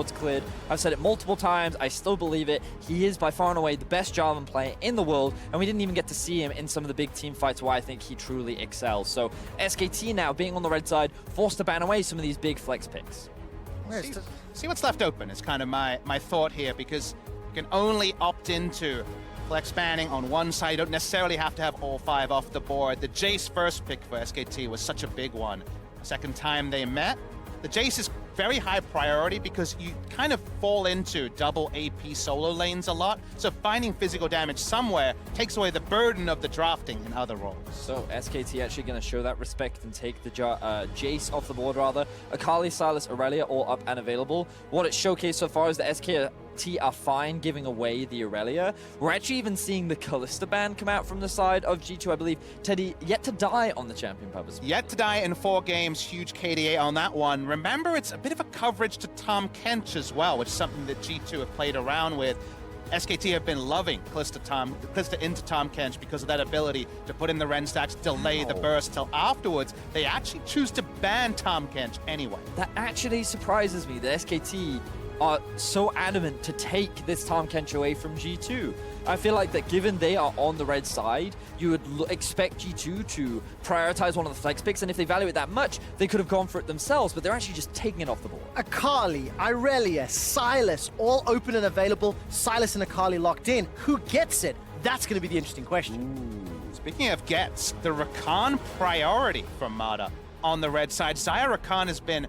cleared. I've said it multiple times, I still believe it. He is by far and away the best Jarvan player in the world, and we didn't even get to see him in some of the big team fights where I think he truly excels. So SKT now, being on the red side, forced to ban away some of these big flex picks. See what's left open is kind of my thought here, because you can only opt into flex banning on one side. You don't necessarily have to have all 5 off the board. The Jace first pick for SKT was such a big one. Second time they met, the Jace is very high priority because you kind of fall into double AP solo lanes a lot. So finding physical damage somewhere takes away the burden of the drafting in other roles. So SKT actually going to show that respect and take the Jace off the board rather. Akali, Sylas, Aurelia all up and available. What it's showcased so far is that SKT are fine giving away the Aurelia. We're actually even seeing the Kalista ban come out from the side of G2, I believe. Teddy yet to die on the champion purpose. Yet to die in 4 games, huge KDA on that one. Remember, it's a bit of a coverage to Tahm Kench as well, which is something that G2 have played around with. SKT have been loving Kalista into Tahm Kench because of that ability to put in the Ren stacks, delay the burst till afterwards. They actually choose to ban Tahm Kench anyway. That actually surprises me, that SKT are so adamant to take this Tahm Kench away from G2. I feel like that given they are on the red side, you would expect G2 to prioritize one of the flex picks, and if they value it that much, they could have gone for it themselves, but they're actually just taking it off the board. Akali, Aurelia, Sylas, all open and available. Sylas and Akali locked in. Who gets it? That's going to be the interesting question. Ooh. Speaking of gets, the Rakan priority from Mada on the red side. Xayah Rakan has been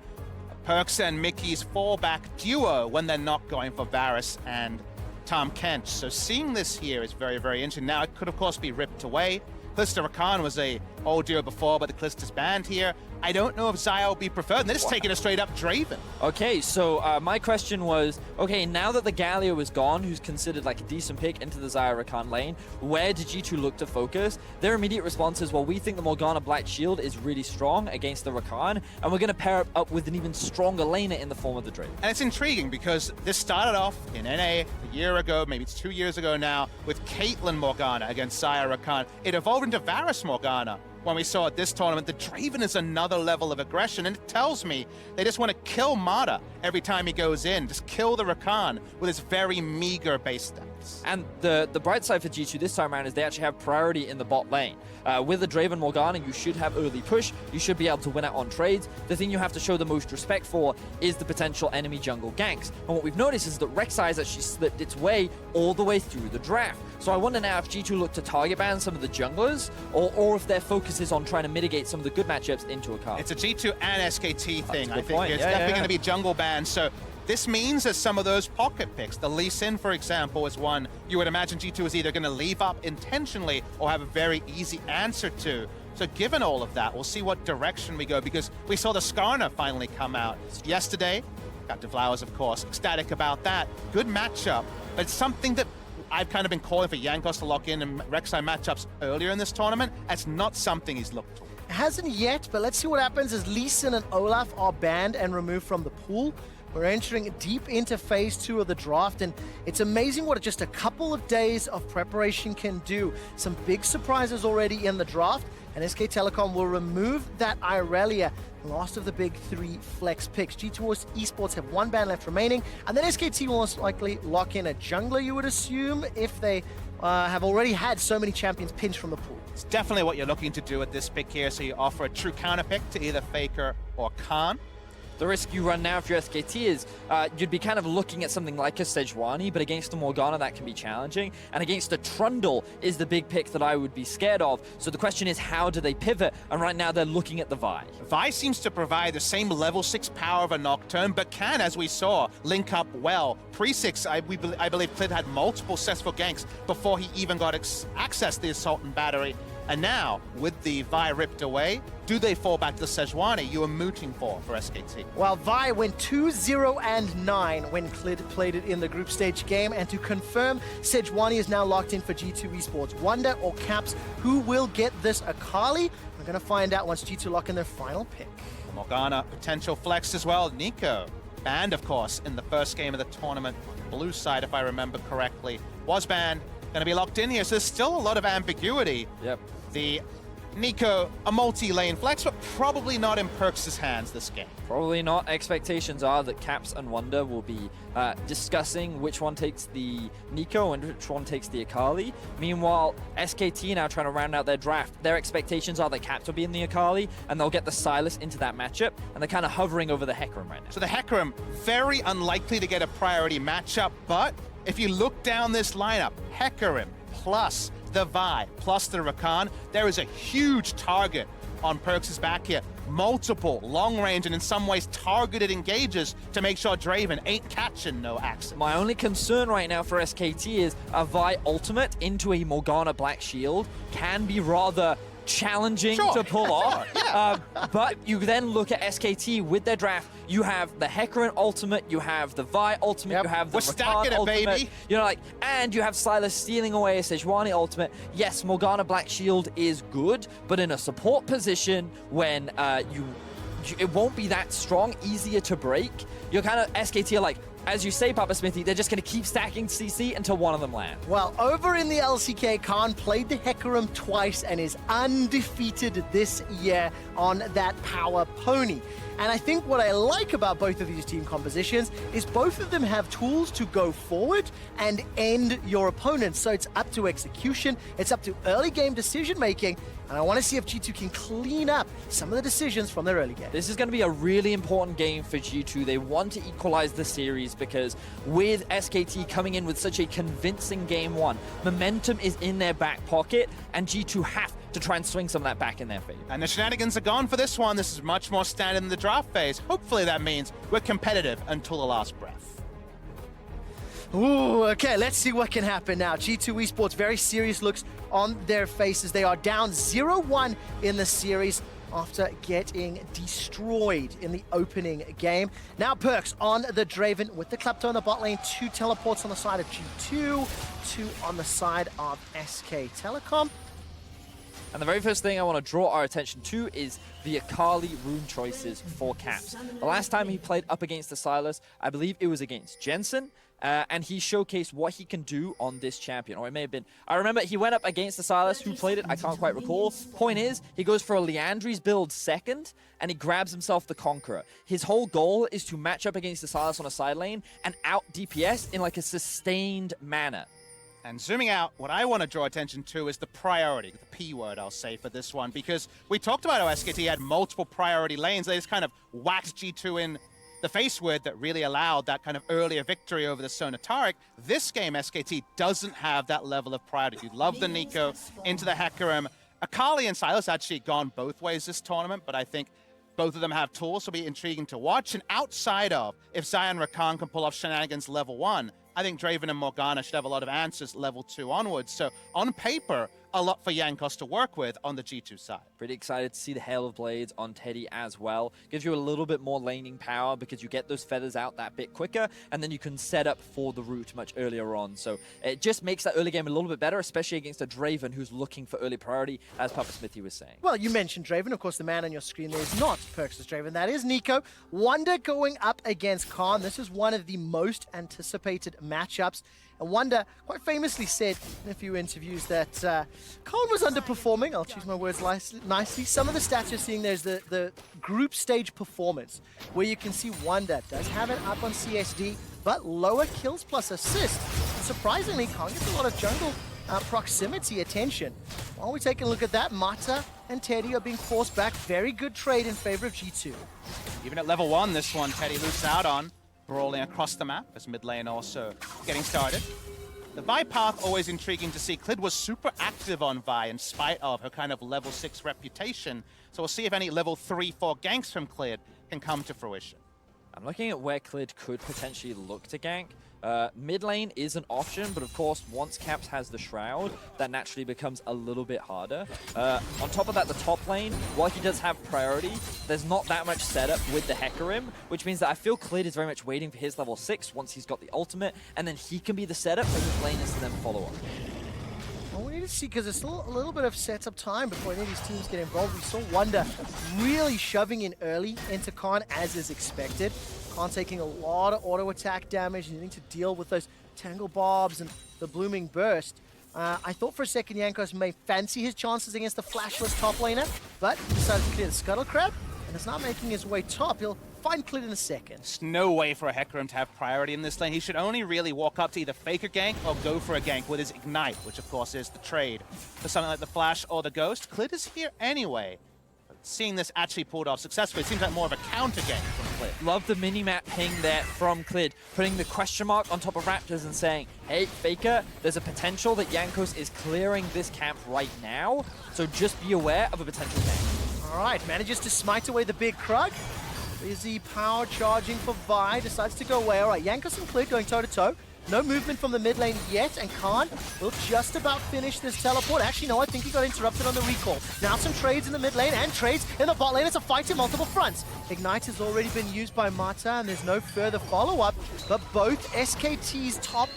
Perks and Mickey's fallback duo when they're not going for Varus and Tahm Kench. So seeing this here is very, very interesting. Now, it could, of course, be ripped away. Kalista Rakan was a old duo before, but the Kalista's banned here. I don't know if Xayah will be preferred. And they're just taking a straight-up Draven. Okay, so my question was, okay, now that the Galio is gone, who's considered like a decent pick into the Xayah Rakan lane, where did G2 look to focus? Their immediate response is, well, we think the Morgana Black Shield is really strong against the Rakan, and we're going to pair it up with an even stronger laner in the form of the Draven. And it's intriguing because this started off in NA a year ago, maybe it's 2 years ago now, with Caitlyn Morgana against Xayah Rakan. It evolved into Varus Morgana when we saw at this tournament. The Draven is another level of aggression, and it tells me they just want to kill Mada every time he goes in. Just kill the Rakan with his very meager base stats. And the bright side for G2 this time around is they actually have priority in the bot lane. With the Draven Morgana, you should have early push. You should be able to win out on trades. The thing you have to show the most respect for is the potential enemy jungle ganks. And what we've noticed is that Rek'Sai has actually slipped its way all the way through the draft. So I wonder now if G2 look to target ban some of the junglers, or if their focus is on trying to mitigate some of the good matchups into a card. It's a G2 and SKT thing, I think. Point. It's definitely going to be jungle bans. So this means that some of those pocket picks, the Lee Sin, for example, is one you would imagine G2 is either going to leave up intentionally or have a very easy answer to. So given all of that, we'll see what direction we go, because we saw the Skarner finally come out yesterday. Got DeVlowers, of course, ecstatic about that. Good matchup, but it's something that I've kind of been calling for Jankos to lock in and Rek'Sai matchups earlier in this tournament. That's not something he's looked for. Hasn't yet, but let's see what happens as Lee Sin and Olaf are banned and removed from the pool. We're entering deep into phase 2 of the draft, and it's amazing what just a couple of days of preparation can do. Some big surprises already in the draft, and SK Telecom will remove that Aurelia, last of the big 3 flex picks. G2 Esports have 1 ban left remaining, and then SKT will most likely lock in a jungler, you would assume, if they have already had so many champions pinched from the pool. It's definitely what you're looking to do with this pick here, so you offer a true counter pick to either Faker or Khan. The risk you run now if you're SKT is you'd be kind of looking at something like a Sejuani, but against the Morgana that can be challenging, and against the Trundle is the big pick that I would be scared of. So the question is, how do they pivot? And right now they're looking at the Vi. Vi seems to provide the same level 6 power of a Nocturne, but can, as we saw, link up well. Pre-6, I believe Clid had multiple successful ganks before he even got access to the Assault and Battery. And now, with the Vi ripped away, do they fall back to the Sejuani you were mooting for SKT? Well, Vi went 2-0-9 when Clid played it in the group stage game, and to confirm, Sejuani is now locked in for G2 Esports. Wonder or Caps, who will get this Akali? We're going to find out once G2 lock in their final pick. Morgana, potential flex as well. Nico, banned, of course, in the first game of the tournament. Blue side, if I remember correctly, was banned. Going to be locked in here, so there's still a lot of ambiguity. Yep. The Nico, a multi-lane flex, but probably not in Perks' hands this game. Probably not. Expectations are that Caps and Wonder will be discussing which one takes the Nico and which one takes the Akali. Meanwhile, SKT now trying to round out their draft. Their expectations are that Caps will be in the Akali and they'll get the Sylas into that matchup, and they're kind of hovering over the Hecarim right now. So the Hecarim, very unlikely to get a priority matchup, but if you look down this lineup, Hecarim plus the Vi plus the Rakan, there is a huge target on Perks' back here. Multiple long-range and in some ways targeted engages to make sure Draven ain't catching no access. My only concern right now for SKT is a Vi ultimate into a Morgana Black Shield can be rather challenging to pull off. Yeah. But you then look at SKT with their draft. You have the Hecarim ultimate, you have the Vi ultimate, you have the We're Rakan stacking it, ultimate. baby. You know, like, and you have Sylas stealing away a Sejuani ultimate. Yes, Morgana Black Shield is good, but in a support position when it won't be that strong, easier to break. You're kind of SKT are like, as you say, Papa Smithy, they're just going to keep stacking CC until one of them land. Well, over in the LCK, Khan played the Hecarim twice and is undefeated this year on that power pony. And I think what I like about both of these team compositions is both of them have tools to go forward and end your opponents. So it's up to execution, it's up to early game decision making, and I want to see if G2 can clean up some of the decisions from their early game. This is going to be a really important game for G2. They want to equalize the series because with SKT coming in with such a convincing game one, momentum is in their back pocket, and G2 have to try and swing some of that back in their favor. And the shenanigans are gone for this one. This is much more standard in the draft phase. Hopefully that means we're competitive until the last breath. Ooh, okay, let's see what can happen now. G2 Esports, very serious looks on their faces. They are down 0-1 in the series after getting destroyed in the opening game. Now Perks on the Draven with the Klepto in the bot lane, 2 teleports on the side of G2, 2 on the side of SK Telecom. And the very first thing I want to draw our attention to is the Akali rune choices for Caps. The last time he played up against the Sylas, I believe it was against Jensen, and he showcased what he can do on this champion. Or it may have been, I remember he went up against the Sylas. Who played it? I can't quite recall. Point is, he goes for a Leandri's build second, and he grabs himself the Conqueror. His whole goal is to match up against the Sylas on a side lane and out DPS in like a sustained manner. And zooming out, what I want to draw attention to is the priority, the P word I'll say for this one, because we talked about how SKT had multiple priority lanes. They just kind of whacked G2 in the face with that really allowed that kind of earlier victory over the Sonataric. This game, SKT doesn't have that level of priority. You love the Nico into the Hecarim. Akali and Sylas actually gone both ways this tournament, but I think both of them have tools, so it'll be intriguing to watch. And outside of, if Zion Rakan can pull off shenanigans level 1, I think Draven and Morgana should have a lot of answers level 2 onwards. So on paper, a lot for Jankos to work with on the G2 side. Pretty excited to see the Hail of Blades on Teddy as well. Gives you a little bit more laning power because you get those feathers out that bit quicker, and then you can set up for the root much earlier on. So it just makes that early game a little bit better, especially against a Draven who's looking for early priority, as Papa Smithy was saying. Well, you mentioned Draven. Of course, the man on your screen there is not Perks' Draven. That is Nico. Wonder going up against Khan. This is one of the most anticipated matchups. And Wonder quite famously said in a few interviews that Khan was underperforming. I'll choose my words nicely. Some of the stats you're seeing there is the group stage performance, where you can see Wonder does have it up on CSD, but lower kills plus assists. And surprisingly, Khan gets a lot of jungle proximity attention. While we take a look at that, Mata and Teddy are being forced back. Very good trade in favor of G2. Even at level 1, this one Teddy loses out on. Brawling across the map as mid lane also getting started. The Vi path always intriguing to see. Clid was super active on Vi in spite of her kind of level 6 reputation. So we'll see if any level 3-4 ganks from Clid can come to fruition. I'm looking at where Clid could potentially look to gank. Mid lane is an option, but of course, once Caps has the Shroud, that naturally becomes a little bit harder. On top of that, the top lane, while he does have priority, there's not that much setup with the Hecarim, which means that I feel Clid is very much waiting for his level 6 once he's got the ultimate, and then he can be the setup for his lane is to then follow up. Well, we need to see, because there's still a little bit of setup time before any of these teams get involved. We saw Wonder really shoving in early into Khan, as is expected. Khan taking a lot of auto attack damage, needing to deal with those Tangle Bobs and the Blooming Burst. I thought for a second Jankos may fancy his chances against the flashless top laner, but he decided to clear the Scuttle Crab, and is now making his way top. He'll find Clid in a second. There's no way for a Hecarim to have priority in this lane. He should only really walk up to either fake a gank or go for a gank with his Ignite, which of course is the trade for something like the Flash or the Ghost. Clid is here anyway. But seeing this actually pulled off successfully, it seems like more of a counter gank from Clid. Love the mini-map ping there from Clid, putting the question mark on top of Raptors and saying, hey, Faker, there's a potential that Jankos is clearing this camp right now, so just be aware of a potential gank. All right, manages to smite away the big Krug. Busy power charging for Vi, decides to go away. All right, Jankos and Clid going toe-to-toe. No movement from the mid lane yet, and Khan will just about finish this teleport. Actually, no, I think he got interrupted on the recall. Now some trades in the mid lane and trades in the bot lane. It's a fight in multiple fronts. Ignite has already been used by Mata, and there's no further follow-up, but both SKT's top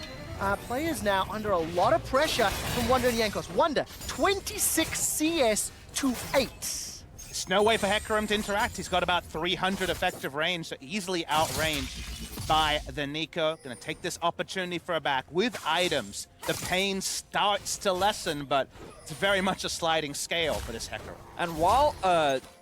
players now under a lot of pressure from Wunder and Jankos. Wunder, 26 CS to 8. There's no way for Hecarim to interact. He's got about 300 effective range, so easily outranged by the Nico. Gonna take this opportunity for a back with items. The pain starts to lessen, but it's very much a sliding scale for this Hecarim. And while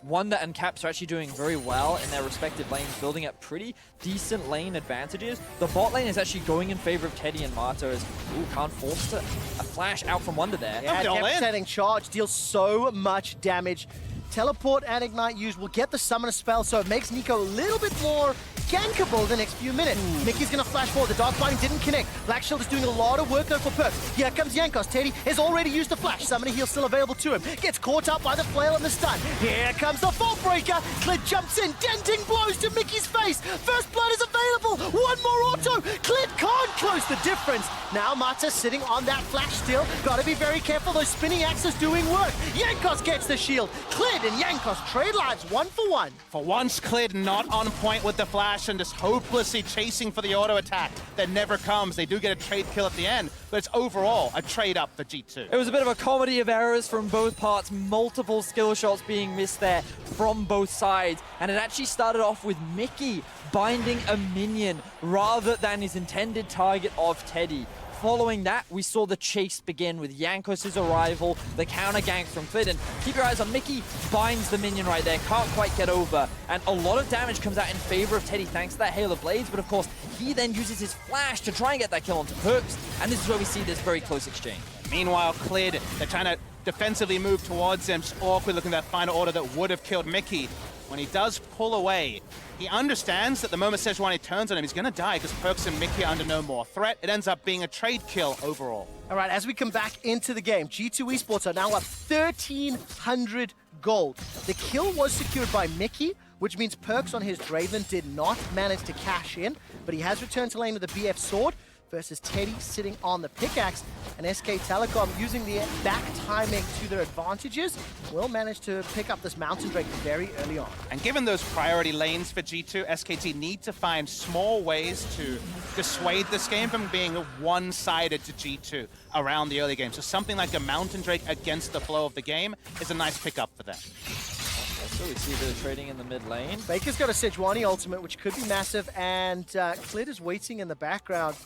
Wunder and Caps are actually doing very well in their respective lanes, building up pretty decent lane advantages, the bot lane is actually going in favor of Teddy and Mata as Khan forced a flash out from Wunder there. Yeah, devastating charge, deals so much damage. Teleport and Ignite used will get the Summoner spell, so it makes Nico a little bit more gankable the next few minutes. Mickey's gonna flash forward. The Dark Binding didn't connect. Black Shield is doing a lot of work though for Perks. Here comes Jankos. Teddy has already used the flash. Summoner heal still available to him. Gets caught up by the flail and the stun. Here comes the Fault Breaker. Clid jumps in, denting blows to Mickey's face. First blood is available. One more auto. Clid can't close the difference. Now Mata sitting on that flash still. Gotta be very careful. Those spinning axes doing work. Jankos gets the shield. Clid and Jankos trade lives 1-for-1. For once, Clid not on point with the flash and just hopelessly chasing for the auto attack that never comes. They do get a trade kill at the end, but it's overall a trade up for G2. It was a bit of a comedy of errors from both parts, multiple skill shots being missed there from both sides, and it actually started off with Mickey binding a minion rather than his intended target of Teddy. Following that, we saw the chase begin with Jankos' arrival, the counter gank from Clid, and keep your eyes on Mickey, binds the minion right there, can't quite get over, and a lot of damage comes out in favor of Teddy thanks to that Hail of Blades, but of course, he then uses his flash to try and get that kill onto Perks, and this is where we see this very close exchange. Meanwhile, Clid, they're trying to defensively move towards him, just awkward looking at that final order that would have killed Mickey. When he does pull away, he understands that the moment Sejuani turns on him, he's going to die because Perks and Mickey are under no more threat. It ends up being a trade kill overall. All right, as we come back into the game, G2 Esports are now up 1,300 gold. The kill was secured by Mickey, which means Perks on his Draven did not manage to cash in, but he has returned to lane with the BF sword versus Teddy sitting on the pickaxe, and SK Telecom using the back timing to their advantages will manage to pick up this Mountain Drake very early on. And given those priority lanes for G2, SKT need to find small ways to dissuade this game from being one-sided to G2 around the early game. So something like a Mountain Drake against the flow of the game is a nice pickup for them. So we see a bit of trading in the mid lane. Baker's got a Sejuani ultimate, which could be massive, and Clid is waiting in the background.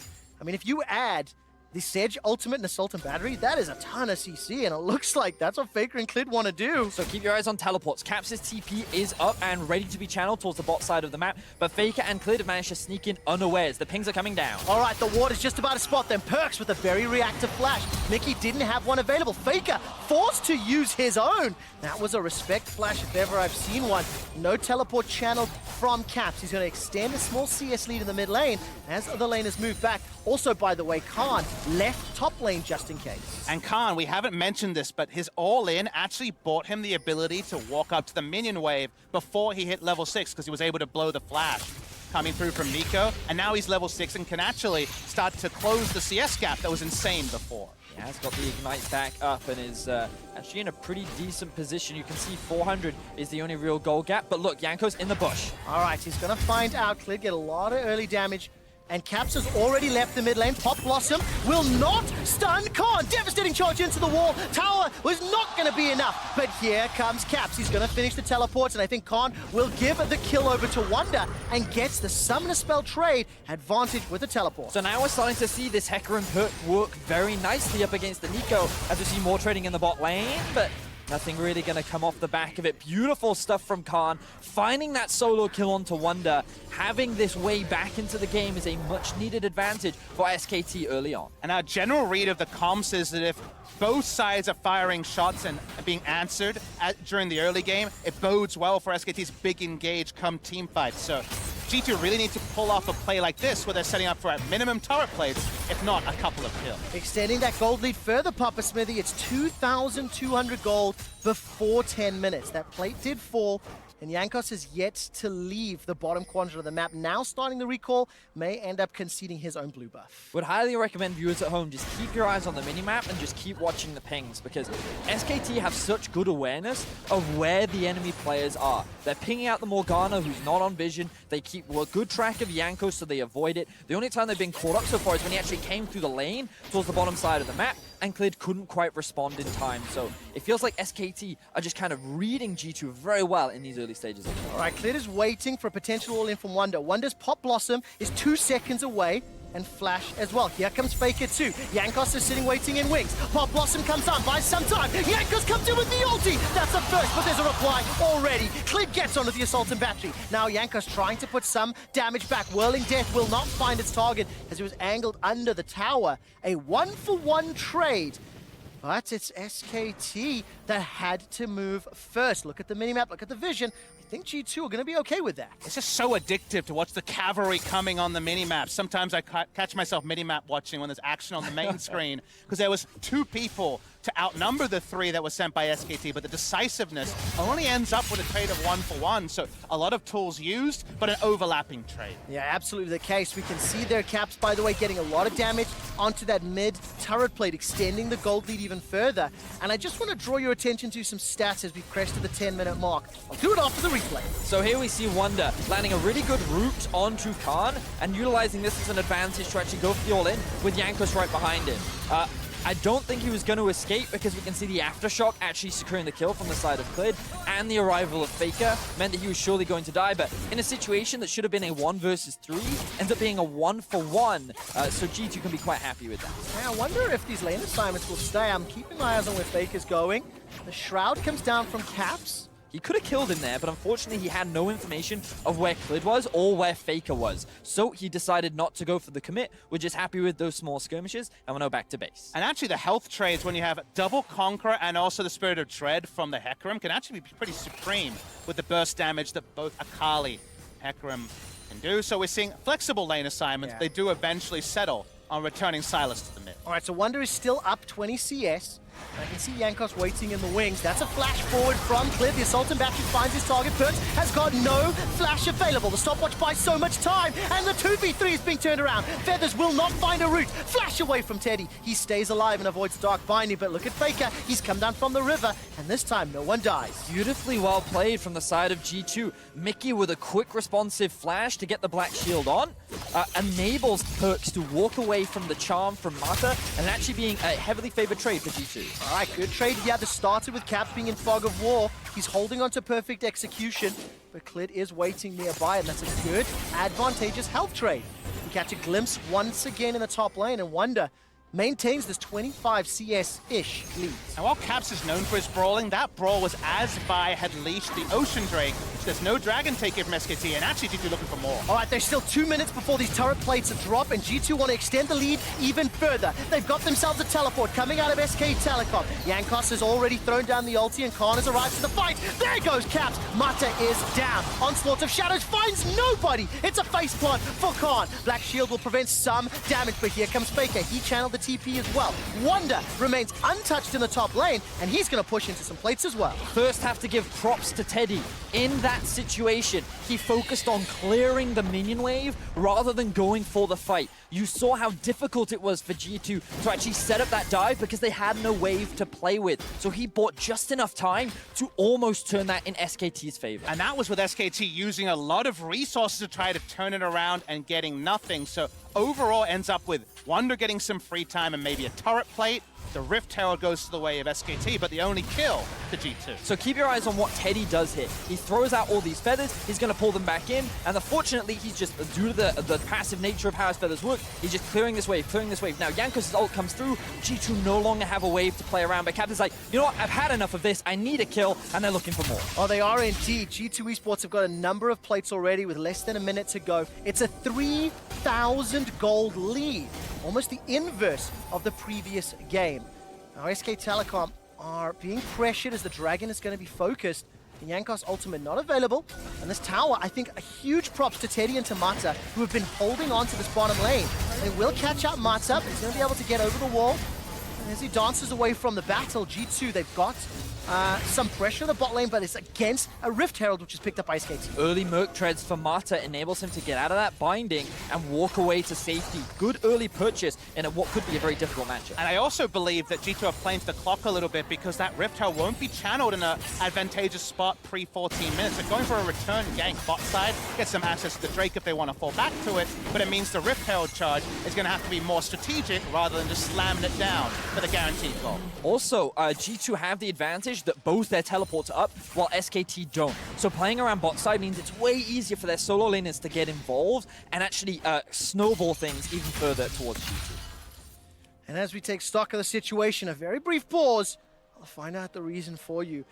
I mean, if you add the Sedge ultimate and Assault and Battery, that is a ton of CC, and it looks like that's what Faker and Clid want to do. So keep your eyes on teleports. Caps' TP is up and ready to be channeled towards the bot side of the map, but Faker and Clid have managed to sneak in unawares. The pings are coming down. All right, the ward is just about to spot them. Perks with a very reactive flash. Mickey didn't have one available. Faker forced to use his own. That was a respect flash if ever I've seen one. No teleport channeled from Caps. He's going to extend a small CS lead in the mid lane as the laners move back. Also, by the way, Khan left top lane just in case. And Khan, we haven't mentioned this, but his all-in actually bought him the ability to walk up to the minion wave before he hit level 6 because he was able to blow the flash coming through from Nico. And now he's level 6 and can actually start to close the CS gap that was insane before. He has got the Ignite back up and is actually in a pretty decent position. You can see 400 is the only real goal gap. But look, Jankos in the bush. All right, he's going to find out. Clid get a lot of early damage. And Caps has already left the mid lane. Pop Blossom will not stun Khan. Devastating charge into the wall. Tower was not going to be enough. But here comes Caps. He's going to finish the teleports, and I think Khan will give the kill over to Wonder and gets the Summoner Spell trade advantage with the teleport. So now we're starting to see this Hecarim perk work very nicely up against the Nico as we see more trading in the bot lane, but nothing really going to come off the back of it. Beautiful stuff from Khan. Finding that solo kill onto Wonder, having this way back into the game is a much-needed advantage for SKT early on. And our general read of the comps is that if both sides are firing shots and being answered during the early game, it bodes well for SKT's big engage come team fight. So G2 really need to pull off a play like this where they're setting up for at minimum turret plays, if not a couple of kills. Extending that gold lead further, Papa Smithy. It's 2,200 gold before 10 minutes. That plate did fall, and Jankos is yet to leave the bottom quadrant of the map. Now starting the recall, may end up conceding his own blue buff. Would highly recommend viewers at home just keep your eyes on the minimap and just keep watching the pings, because SKT have such good awareness of where the enemy players are. They're pinging out the Morgana, who's not on vision. They keep a good track of Jankos, so they avoid it. The only time they've been caught up so far is when he actually came through the lane towards the bottom side of the map, and Clid couldn't quite respond in time. So it feels like SKT are just kind of reading G2 very well in these early stages of the game. All right, Clid is waiting for a potential all-in from Wonder. Wonder's Pop Blossom is 2 seconds away, and Flash as well. Here comes Faker too. Jankos is sitting waiting in wings. Pop Blossom comes on, buys some time. Jankos comes in with the ulti. That's a first, but there's a reply already. Clid gets onto the Assault and Battery. Now Jankos trying to put some damage back. Whirling Death will not find its target as he was angled under the tower. A 1-for-1 trade. But it's SKT that had to move first. Look at the minimap, look at the vision. I think G2 are going to be okay with that. It's just so addictive to watch the cavalry coming on the minimap. Sometimes I catch myself minimap watching when there's action on the main screen, because there was 2 people to outnumber the 3 that was sent by SKT, but the decisiveness only ends up with a trade of 1-for-1. So a lot of tools used, but an overlapping trade. Yeah, absolutely the case. We can see their Caps, by the way, getting a lot of damage onto that mid turret plate, extending the gold lead even further. And I just want to draw your attention to some stats as we crest to the 10-minute mark. I'll do it after the replay. So here we see Wonder landing a really good route onto Khan and utilizing this as an advantage to actually go for the all-in with Jankos right behind him. I don't think he was going to escape, because we can see the Aftershock actually securing the kill from the side of Clid, and the arrival of Faker meant that he was surely going to die, but in a situation that should have been a 1 versus 3, ends up being a 1-for-1, so G2 can be quite happy with that. Now, I wonder if these lane assignments will stay. I'm keeping my eyes on where Faker's going. The Shroud comes down from Caps. He could have killed him there, but unfortunately he had no information of where Clid was or where Faker was. So he decided not to go for the commit. We're just happy with those small skirmishes, and we're now back to base. And actually the health trades, when you have double Conqueror and also the Spirit of Dread from the Hecarim, can actually be pretty supreme with the burst damage that both Akali and Hecarim can do. So we're seeing flexible lane assignments. They do eventually settle on returning Sylas to the mid. All right, so Wonder is still up 20 CS. I can see Jankos waiting in the wings. That's a flash forward from Clid. The Assault and Battery finds his target. Perks has got no flash available. The stopwatch buys so much time, and the 2v3 is being turned around. Feathers will not find a route. Flash away from Teddy. He stays alive and avoids Dark Binding, but look at Faker. He's come down from the river, and this time no one dies. Beautifully well played from the side of G2. Mickey with a quick responsive flash to get the Black Shield on. Enables Perks to walk away from the charm from Mata, and actually being a heavily favored trade for G2. All right, good trade here. The started with Caps being in Fog of War. He's holding on to perfect execution, but Clid is waiting nearby, and that's a good, advantageous health trade. We catch a glimpse once again in the top lane, and Wonder maintains this 25 CS-ish lead. And while Caps is known for his brawling, that brawl was as Vi had leashed the Ocean Drake. So there's no Dragon Taker from SKT, and actually G2 looking for more. All right, there's still 2 minutes before these turret plates drop, and G2 want to extend the lead even further. They've got themselves a teleport coming out of SK Telecom. Jankos has already thrown down the ulti, and Khan has arrived to the fight. There goes Caps. Mata is down. Onslaught of Shadows finds nobody. It's a face plant for Khan. Black Shield will prevent some damage, but here comes Faker. He channeled the TP as well. Wonder remains untouched in the top lane, and he's going to push into some plates as well. First, have to give props to Teddy. In that that situation, he focused on clearing the minion wave rather than going for the fight. You saw how difficult it was for G2 to actually set up that dive because they had no wave to play with. So he bought just enough time to almost turn that in SKT's favor. And that was with SKT using a lot of resources to try to turn it around and getting nothing. So overall ends up with Wonder getting some free time and maybe a turret plate. The Rift Herald goes to the way of SKT, but the only kill to G2. So keep your eyes on what Teddy does here. He throws out all these feathers, he's going to pull them back in, and unfortunately, he's just, due to the passive nature of how his feathers work, he's just clearing this wave, clearing this wave. Now, Jankos' ult comes through, G2 no longer have a wave to play around, but Captain's like, you know what, I've had enough of this, I need a kill, and they're looking for more. Oh, they are indeed. G2 Esports have got a number of plates already with less than a minute to go. It's a 3,000 gold lead, almost the inverse of the previous game. Now, SK Telecom are being pressured as the Dragon is going to be focused. The Jankos ultimate not available. And this tower, I think, a huge props to Teddy and to Mata, who have been holding on to this bottom lane. They will catch up Mata, but he's going to be able to get over the wall. And as he dances away from the battle, G2, they've got some pressure in the bot lane, but it's against a Rift Herald, which is picked up by SKT. Early Merc Treads for Mata enables him to get out of that binding and walk away to safety. Good early purchase in what could be a very difficult matchup. And I also believe that G2 are playing to the clock a little bit because that Rift Herald won't be channeled in an advantageous spot pre-14 minutes. They're going for a return gank bot side, get some access to the Drake if they want to fall back to it, but it means the Rift Herald charge is going to have to be more strategic rather than just slamming it down for the guaranteed goal. Also, G2 have the advantage that both their teleports are up while SKT don't. So playing around bot side means it's way easier for their solo laners to get involved and actually snowball things even further towards G2. And as we take stock of the situation, a very brief pause, I'll find out the reason for you.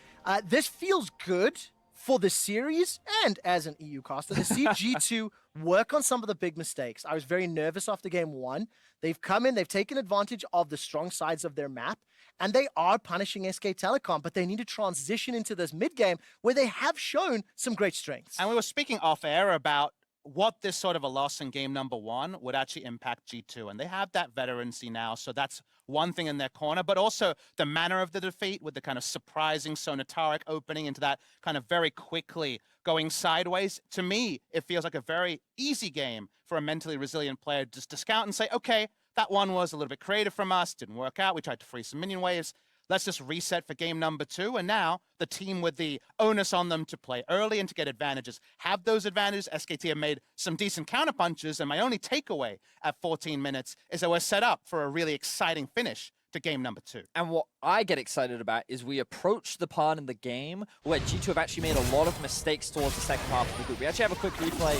This feels good for the series and as an EU caster to see G2 work on some of the big mistakes. I was very nervous after game one. They've come in, they've taken advantage of the strong sides of their map, and they are punishing SK Telecom, but they need to transition into this mid-game where they have shown some great strengths. And we were speaking off air about what this sort of a loss in game number one would actually impact G2. And they have that veterancy now, so that's one thing in their corner, but also the manner of the defeat with the kind of surprising Sonataric opening into that kind of very quickly going sideways. To me, it feels like a very easy game for a mentally resilient player just to discount and say, okay, that one was a little bit creative from us, didn't work out, we tried to freeze some minion waves. Let's just reset for game number two. And now the team with the onus on them to play early and to get advantages have those advantages. SKT have made some decent counterpunches. And my only takeaway at 14 minutes is that we're set up for a really exciting finish to game number two. And what I get excited about is we approach the part in the game where G2 have actually made a lot of mistakes towards the second half of the group. We actually have a quick replay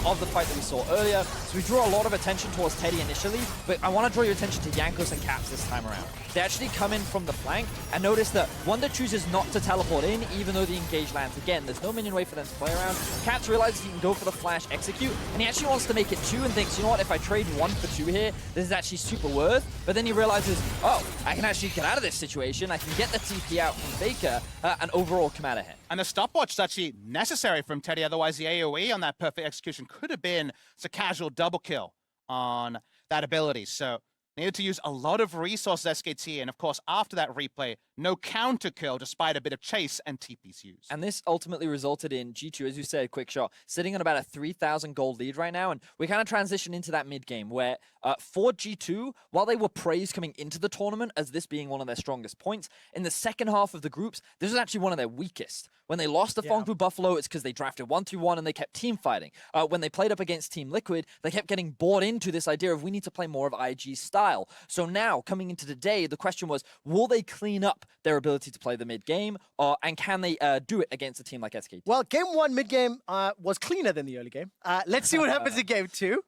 of the fight that we saw earlier. So we draw a lot of attention towards Teddy initially, but I want to draw your attention to Jankos and Caps this time around. They actually come in from the flank and notice that Wonder chooses not to teleport in even though the engage lands again. There's no minion way for them to play around. Caps realizes he can go for the flash execute, and he actually wants to make it 2 and thinks, you know what, if I trade 1 for 2 here, this is actually super worth. But then he realizes, oh, I can actually get out of this situation. I can get the TP out from Faker and overall come out ahead. And the stopwatch is actually necessary from Teddy. Otherwise, the AoE on that perfect execution could have been a casual double kill on that ability. So needed to use a lot of resources, SKT, and of course, after that replay, no counter kill despite a bit of chase and TP's use. And this ultimately resulted in G2, as you said, quick shot, sitting on about a 3,000 gold lead right now, and we kind of transition into that mid game where for G2, while they were praised coming into the tournament as this being one of their strongest points, in the second half of the groups, this was actually one of their weakest. When they lost to Fongfu Buffalo, it's because they drafted 1-3-1 and they kept team fighting. When they played up against Team Liquid, they kept getting bought into this idea of we need to play more of IG's style. So now, coming into today, the question was, will they clean up their ability to play the mid-game, and can they do it against a team like SKT? Well, game one mid-game was cleaner than the early game. Let's see what happens in game two.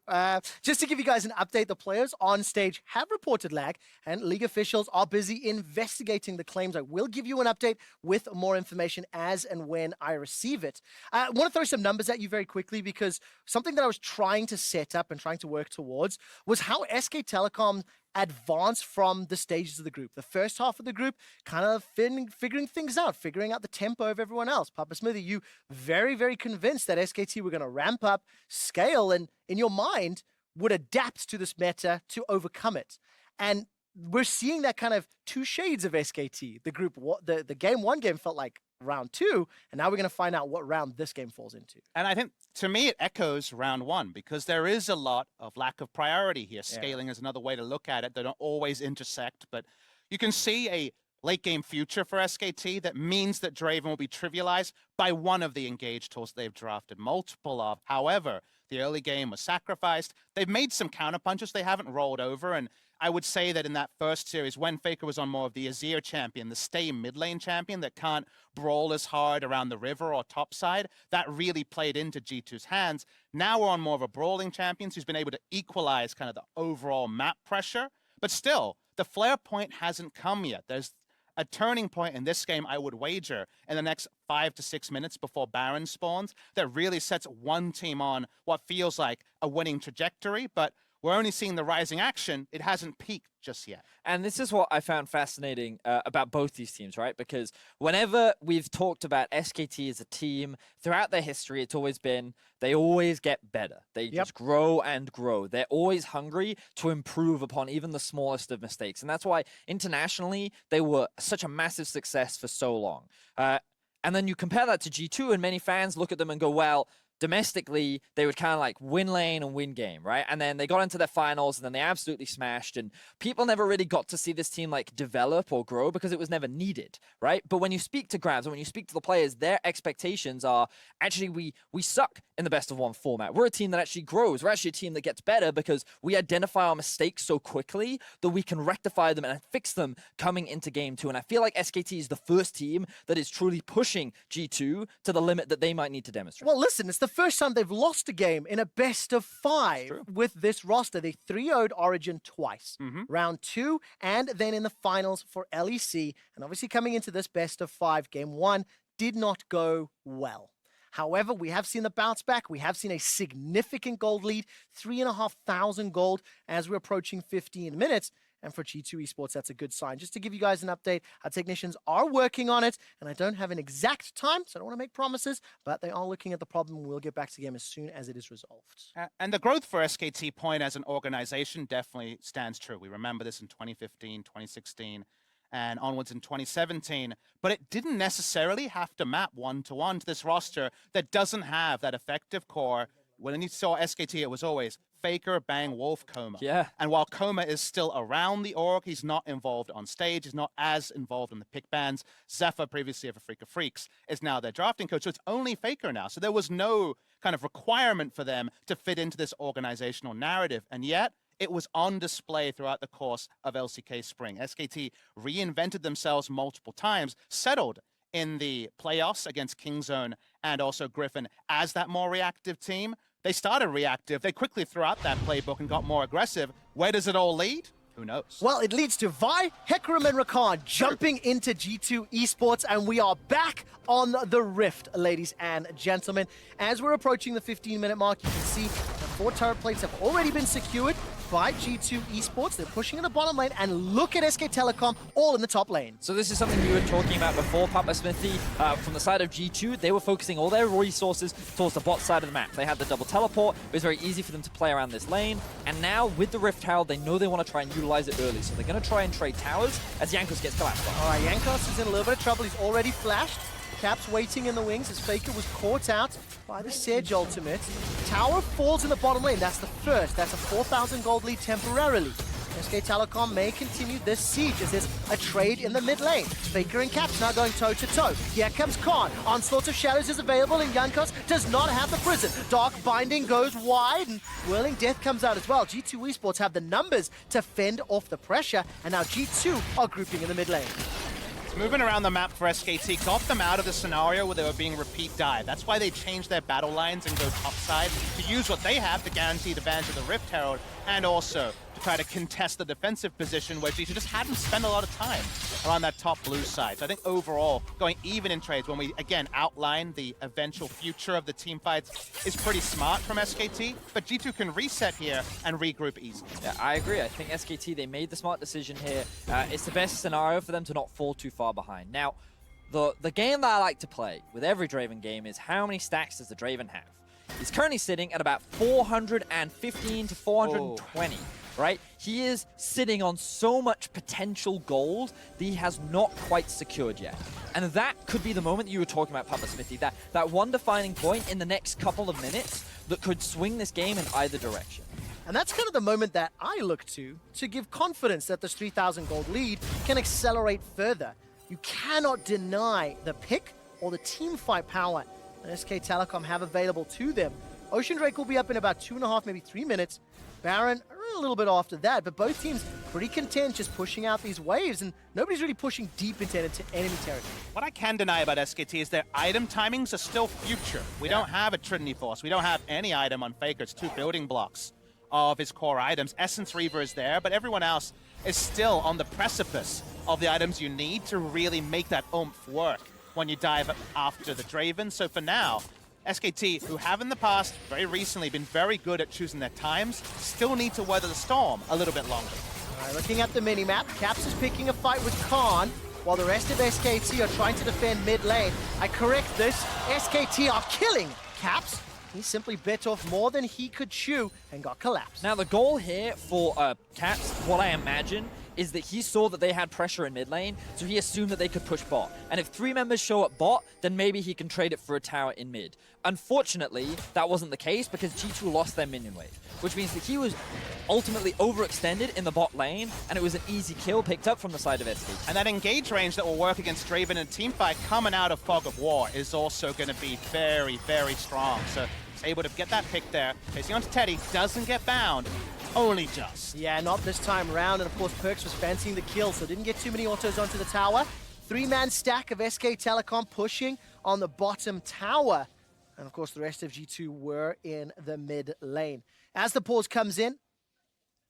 Just to give you guys an update, the players on stage have reported lag, and league officials are busy investigating the claims. I will give you an update with more information as and when I receive it. I want to throw some numbers at you very quickly because something that I was trying to set up and trying to work towards was how SK Telecom advanced from the stages of the group. The first half of the group, kind of figuring things out, figuring out the tempo of everyone else. Papa Smithy, you very, very convinced that SKT were going to ramp up, scale, and in your mind would adapt to this meta to overcome it. And we're seeing that kind of two shades of SKT. The game one game felt like round two, and now we're going to find out what round this game falls into. And I think, to me, it echoes round one because there is a lot of lack of priority here. Scaling is another way to look at it. They don't always intersect, but you can see a late game future for SKT that means that Draven will be trivialized by one of the engaged tools they've drafted multiple of. However, the early game was sacrificed. They've made some counterpunches they haven't rolled over, and I would say that in that first series, when Faker was on more of the Azir champion, the stay mid lane champion that can't brawl as hard around the river or top side, that really played into G2's hands. Now we're on more of a brawling champion who's been able to equalize kind of the overall map pressure. But still, the flare point hasn't come yet. There's a turning point in this game, I would wager, in the next 5 to 6 minutes before Baron spawns that really sets one team on what feels like a winning trajectory, but we're only seeing the rising action. It hasn't peaked just yet. And this is what I found fascinating about both these teams, right? Because whenever we've talked about SKT as a team, throughout their history, it's always been, they always get better. They just grow and grow. They're always hungry to improve upon even the smallest of mistakes. And that's why internationally, they were such a massive success for so long. And then you compare that to G2, and many fans look at them and go, well, domestically, they would kind of like win lane and win game, right? And then they got into their finals and then they absolutely smashed, and people never really got to see this team like develop or grow because it was never needed, right? But when you speak to Grabs and when you speak to the players, their expectations are actually we suck in the best of one format. We're a team that actually grows. We're actually a team that gets better because we identify our mistakes so quickly that we can rectify them and fix them coming into game two. And I feel like SKT is the first team that is truly pushing G2 to the limit that they might need to demonstrate. Well, listen, it's the first time they've lost a game in a best of 5 with this roster. They 3-0'd Origin twice, round 2, and then in the finals for LEC. And obviously coming into this best of 5, game 1 did not go well. However, we have seen the bounce back. We have seen a significant gold lead, 3,500 gold as we're approaching 15 minutes. And for G2 Esports, that's a good sign. Just to give you guys an update, our technicians are working on it, and I don't have an exact time, so I don't want to make promises, but they are looking at the problem, and we'll get back to the game as soon as it is resolved. And the growth for SKT Point as an organization definitely stands true. We remember this in 2015, 2016, and onwards in 2017, but it didn't necessarily have to map one-to-one to this roster that doesn't have that effective core. When you saw SKT, it was always Faker, Bang, Wolf, Coma. Yeah. And while Coma is still around the org, he's not involved on stage. He's not as involved in the pick bans. Zephyr, previously of a Freak of Freaks, is now their drafting coach. So it's only Faker now. So there was no kind of requirement for them to fit into this organizational narrative. And yet, it was on display throughout the course of LCK Spring. SKT reinvented themselves multiple times, settled in the playoffs against Kingzone and also Griffin as that more reactive team. They started reactive. They quickly threw out that playbook and got more aggressive. Where does it all lead? Who knows? Well, it leads to Vi, Hecarim, and Rakan jumping into G2 Esports, and we are back on the Rift, ladies and gentlemen. As we're approaching the 15-minute mark, you can see the 4 turret plates have already been secured by G2 Esports. They're pushing in the bottom lane, and look at SK Telecom all in the top lane. So this is something you were talking about before, Papa Smithy. From the side of G2, they were focusing all their resources towards the bot side of the map. They had the double teleport. It was very easy for them to play around this lane. And now, with the Rift Herald, they know they want to try and utilize it early. So they're going to try and trade towers as Jankos gets collapsed on. All right, Jankos is in a little bit of trouble. He's already flashed. Caps waiting in the wings as Faker was caught out by the Sedge ultimate. Tower falls in the bottom lane. That's the first. That's a 4,000 gold lead temporarily. SK Telecom may continue this siege as there's a trade in the mid lane. Faker and Caps now going toe-to-toe. Here comes Khan. Onslaught of Shadows is available, and Jankos does not have the prison. Dark Binding goes wide, and Whirling Death comes out as well. G2 Esports have the numbers to fend off the pressure, and now G2 are grouping in the mid lane. Moving around the map for SKT got them out of the scenario where they were being repeat dive. That's why they changed their battle lines and go topside to use what they have to guarantee the advantage of the Rift Herald, and also to try to contest the defensive position where G2 just hadn't spent a lot of time around that top blue side. So I think overall, going even in trades when we, again, outline the eventual future of the team fights is pretty smart from SKT, but G2 can reset here and regroup easily. Yeah, I agree. I think SKT, they made the smart decision here. It's the best scenario for them to not fall too far behind. Now, the game that I like to play with every Draven game is how many stacks does the Draven have? He's currently sitting at about 415 to 420. right? He is sitting on so much potential gold that he has not quite secured yet. And that could be the moment that you were talking about, Papa Smithy, that one defining point in the next couple of minutes that could swing this game in either direction. And that's kind of the moment that I look to give confidence that this 3,000 gold lead can accelerate further. You cannot deny the pick or the team fight power that SK Telecom have available to them. Ocean Drake will be up in about 2.5, maybe 3 minutes. Baron a little bit after that, but both teams pretty content just pushing out these waves, and nobody's really pushing deep into enemy territory. What I can deny about SKT is their item timings are still future. We don't have a Trinity Force. We don't have any item on Faker. It's 2 building blocks of his core items. Essence Reaver is there, but everyone else is still on the precipice of the items you need to really make that oomph work when you dive after the Draven. So for now, SKT, who have in the past, very recently, been very good at choosing their times, still need to weather the storm a little bit longer. All right, looking at the minimap, Caps is picking a fight with Khan, while the rest of SKT are trying to defend mid lane. I correct this, SKT are killing Caps. He simply bit off more than he could chew and got collapsed. Now the goal here for Caps, what I imagine, is that he saw that they had pressure in mid lane, so he assumed that they could push bot. And if 3 members show up bot, then maybe he can trade it for a tower in mid. Unfortunately, that wasn't the case because G2 lost their minion wave, which means that he was ultimately overextended in the bot lane, and it was an easy kill picked up from the side of SKT. And that engage range that will work against Draven in a teamfight coming out of Fog of War is also going to be very, very strong. So he's able to get that pick there. Facing onto Teddy, doesn't get bound. Only just. Yeah, not this time around, and of course Perks was fancying the kill, so didn't get too many autos onto the tower. 3-man stack of SK Telecom pushing on the bottom tower. And of course the rest of G2 were in the mid lane. As the pause comes in,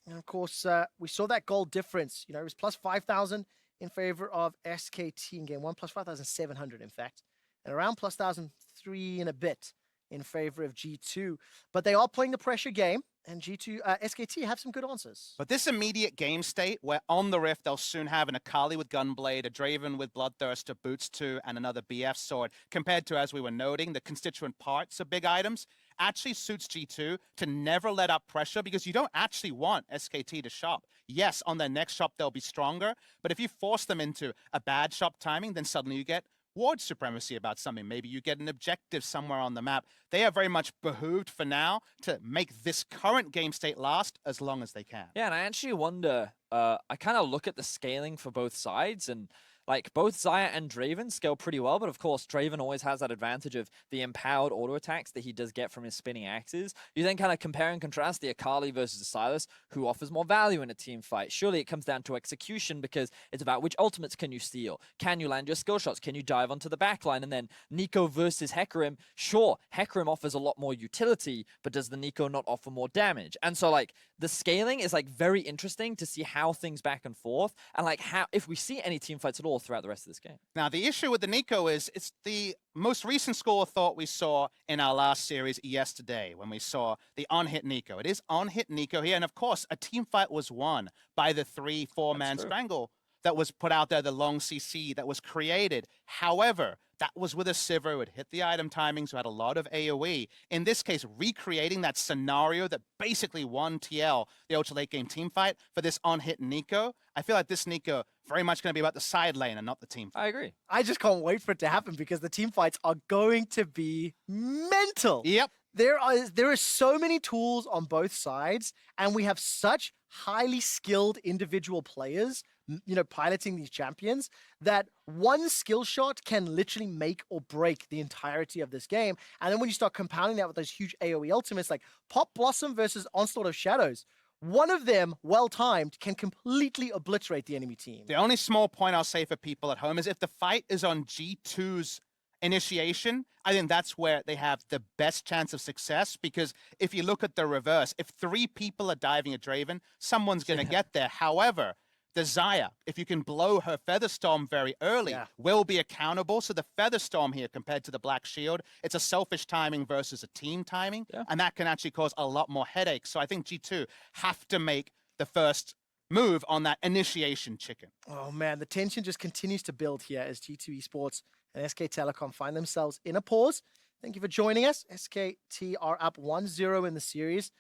and of course we saw that gold difference. You know, it was plus 5,000 in favor of SKT in game 1, plus 5,700 in fact, and around plus 1,003 and a bit in favor of G2. But they are playing the pressure game, and SKT have some good answers. But this immediate game state, where on the Rift they'll soon have an Akali with Gunblade, a Draven with Bloodthirst, a Boots 2, and another BF sword, compared to, as we were noting, the constituent parts of big items, actually suits G2 to never let up pressure, because you don't actually want SKT to shop. Yes, on their next shop they'll be stronger, but if you force them into a bad shop timing, then suddenly you get ward supremacy about something. Maybe you get an objective somewhere on the map. They are very much behooved for now to make this current game state last as long as they can. Yeah, and I actually wonder, I kind of look at the scaling for both sides, and like both Xayah and Draven scale pretty well, but of course Draven always has that advantage of the empowered auto attacks that he does get from his spinning axes. You then kind of compare and contrast the Akali versus the Sylas, who offers more value in a team fight. Surely it comes down to execution, because it's about which ultimates can you steal. Can you land your skill shots? Can you dive onto the backline? And then Nico versus Hecarim. Sure, Hecarim offers a lot more utility, but does the Nico not offer more damage? And so like the scaling is like very interesting to see how things back and forth, and like how, if we see any team fights at all throughout the rest of this game. Now, the issue with the Nico is it's the most recent score of thought we saw in our last series yesterday when we saw the on-hit Nico. It is on-hit Nico here, and of course, a team fight was won by the 3-4-man strangle that was put out there, the long CC that was created. However, that was with a Sivir who had hit the item timings, who had a lot of AoE. In this case, recreating that scenario that basically won TL, the ultra late game team fight, for this on-hit Nico. I feel like this Nico very much going to be about the side lane and not the team fight. I agree. I just can't wait for it to happen, because the team fights are going to be mental. Yep. There are so many tools on both sides, and we have such highly skilled individual players, you know, piloting these champions, that one skill shot can literally make or break the entirety of this game. And then when you start compounding that with those huge AoE ultimates, like Pop Blossom versus Onslaught of Shadows, one of them, well-timed, can completely obliterate the enemy team. The only small point I'll say for people at home is if the fight is on G2's initiation, I think that's where they have the best chance of success, because if you look at the reverse, if 3 people are diving at Draven, someone's going to get there. However, the Xayah, if you can blow her Featherstorm very early, will be accountable. So the Featherstorm here compared to the Black Shield, it's a selfish timing versus a team timing, and that can actually cause a lot more headaches. So I think G2 have to make the first move on that initiation chicken. Oh man, the tension just continues to build here as G2 Esports and SK Telecom find themselves in a pause. Thank you for joining us. SKT are up 1-0 in the series.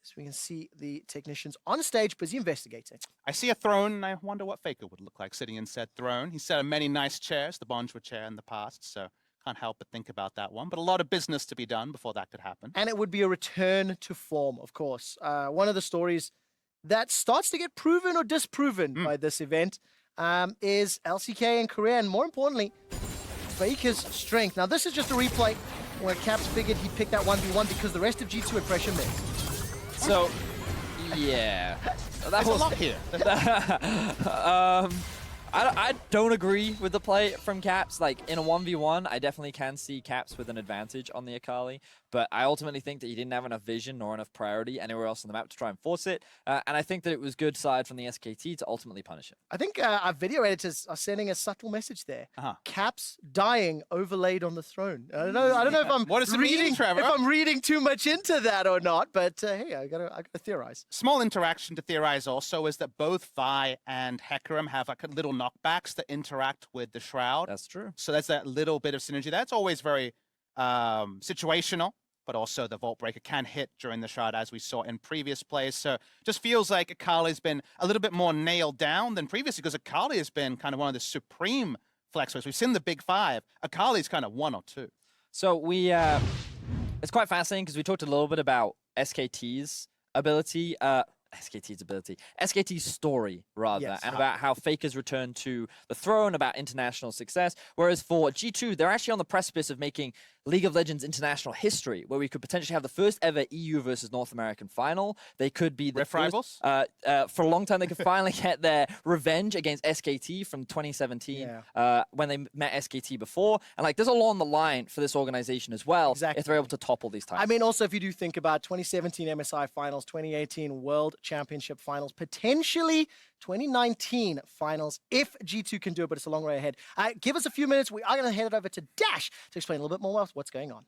So we can see the technicians on stage busy investigating. I see a throne, and I wonder what Faker would look like sitting in said throne. He sat on many nice chairs, the Bonjour chair in the past, so can't help but think about that one. But a lot of business to be done before that could happen. And it would be a return to form, of course. One of the stories that starts to get proven or disproven by this event is LCK in Korea, and more importantly, Faker's strength. Now, this is just a replay where Caps figured he'd pick that 1v1 because the rest of G2 had pressure mid. So, yeah. There's a lot here. I don't agree with the play from Caps. Like, in a 1v1, I definitely can see Caps with an advantage on the Akali, but I ultimately think that he didn't have enough vision nor enough priority anywhere else on the map to try and force it, and I think that it was good side from the SKT to ultimately punish it. I think our video editors are sending a subtle message there. Caps dying overlaid on the throne. I don't know if I'm what does it mean, Trevor? If I'm reading too much into that or not, but hey, I gotta theorize. Small interaction to theorize also is that both Vi and Hecarim have like little knockbacks that interact with the Shroud. That's true. So there's that little bit of synergy. That's always very situational, but also the Vault Breaker can hit during the Shroud, as we saw in previous plays. So just feels like Akali's been a little bit more nailed down than previously, because Akali has been kind of one of the supreme flex players. We've seen the big five. Akali's kind of one or two. So it's quite fascinating because we talked a little bit about SKT's ability. SKT's story, rather, and about how Faker's returned to the throne, about international success. Whereas for G2, they're actually on the precipice of making League of Legends international history, where we could potentially have the first ever EU versus North American final. They could be the rivals. For a long time, they could finally get their revenge against SKT from 2017, when they met SKT before. And like, there's a lot on the line for this organization as well, if they're able to topple these titles. I mean, also, if you do think about 2017 MSI finals, 2018 World Championship finals, potentially 2019 finals, if G2 can do it, but it's a long way ahead. Give us a few minutes. We are going to head it over to Dash to explain a little bit more what's going on.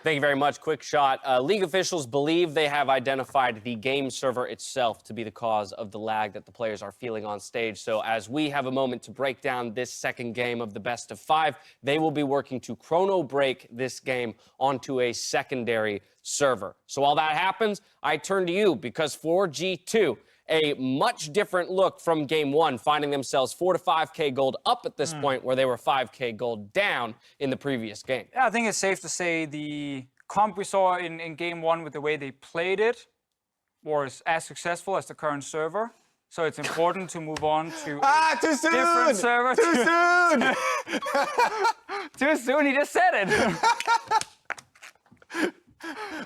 Thank you very much. Quick shot. League officials believe they have identified the game server itself to be the cause of the lag that the players are feeling on stage. So as we have a moment to break down this second game of the best of 5, they will be working to chrono break this game onto a secondary server. So while that happens, I turn to you, because for G2, a much different look from game 1, finding themselves 4 to 5K gold up at this point, where they were 5K gold down in the previous game. Yeah, I think it's safe to say the comp we saw in game 1 with the way they played it was as successful as the current server. So it's important to move on to too soon! Different server. Too soon! Too soon, he just said it.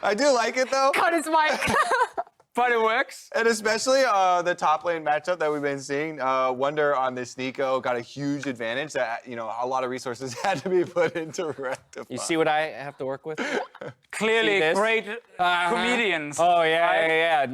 I do like it, though. Cut his mic. But it works. And especially the top lane matchup that we've been seeing. Wonder on this Nico got a huge advantage that, you know, a lot of resources had to be put into rectify. You see what I have to work with? Clearly great comedians. Oh, yeah.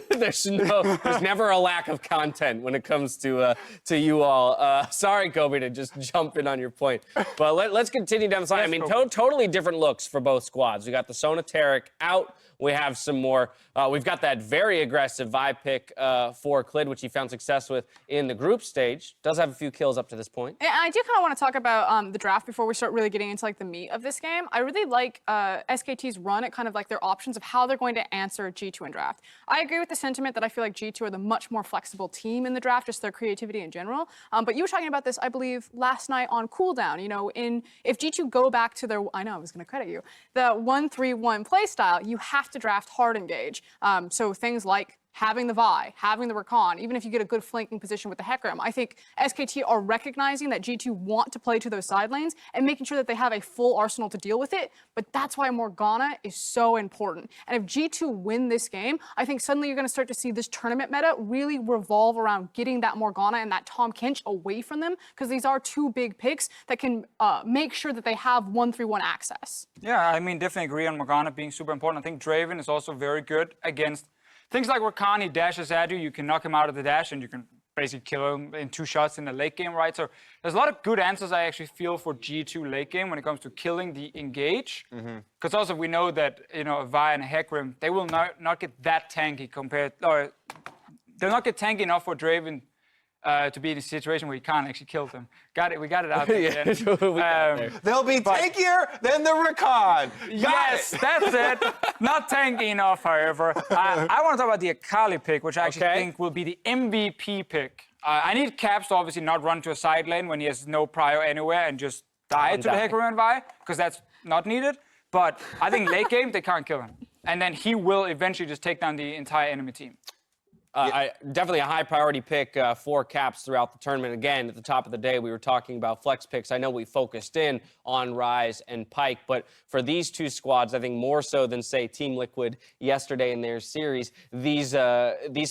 There's never a lack of content when it comes to you all. Sorry, Kobe, to just jump in on your point. But let's continue down the line. I mean, totally different looks for both squads. We got the Sonateric out. We have some more. We've got that very aggressive Vi pick for Clid, which he found success with in the group stage. Does have a few kills up to this point. And I do kind of want to talk about the draft before we start really getting into like the meat of this game. I really like SKT's run at kind of like their options of how they're going to answer G2 in draft. I agree with the sentiment that I feel like G2 are the much more flexible team in the draft, just their creativity in general. But you were talking about this, I believe, last night on Cooldown. You know, if G2 go back to their, I know I was going to credit you, the 1-3-1 play style, you have to draft hard engage. So things like having the Vi, having the Rakan, even if you get a good flanking position with the Hecarim, I think SKT are recognizing that G2 want to play to those side lanes and making sure that they have a full arsenal to deal with it. But that's why Morgana is so important. And if G2 win this game, I think suddenly you're going to start to see this tournament meta really revolve around getting that Morgana and that Tahm Kench away from them, because these are two big picks that can make sure that they have 1-3-1 access. Yeah, I mean, definitely agree on Morgana being super important. I think Draven is also very good against things like Rakan. He dashes at you, you can knock him out of the dash, and you can basically kill him in 2 shots in the late game, right? So there's a lot of good answers I actually feel for G2 late game when it comes to killing the engage. Because also we know that, you know, a Vi and a Hecarim, they will not get that tanky compared, or they'll not get tanky enough for Draven to be in a situation where you can't actually kill them. We got it out there. Yeah, at the end. we got there. They'll be tankier than the Rakan. Yes, that's it. Not tanky enough, however. I want to talk about the Akali pick, which I actually think will be the MVP pick. I need Caps to obviously not run to a side lane when he has no prio anywhere and just die to the Hecarim and Vi, because that's not needed. But I think late game, they can't kill him. And then he will eventually just take down the entire enemy team. Definitely a high priority pick for Caps throughout the tournament. Again, at the top of the day, we were talking about flex picks. I know we focused in on Ryze and Pyke, but for these two squads, I think more so than, say, Team Liquid yesterday in their series, these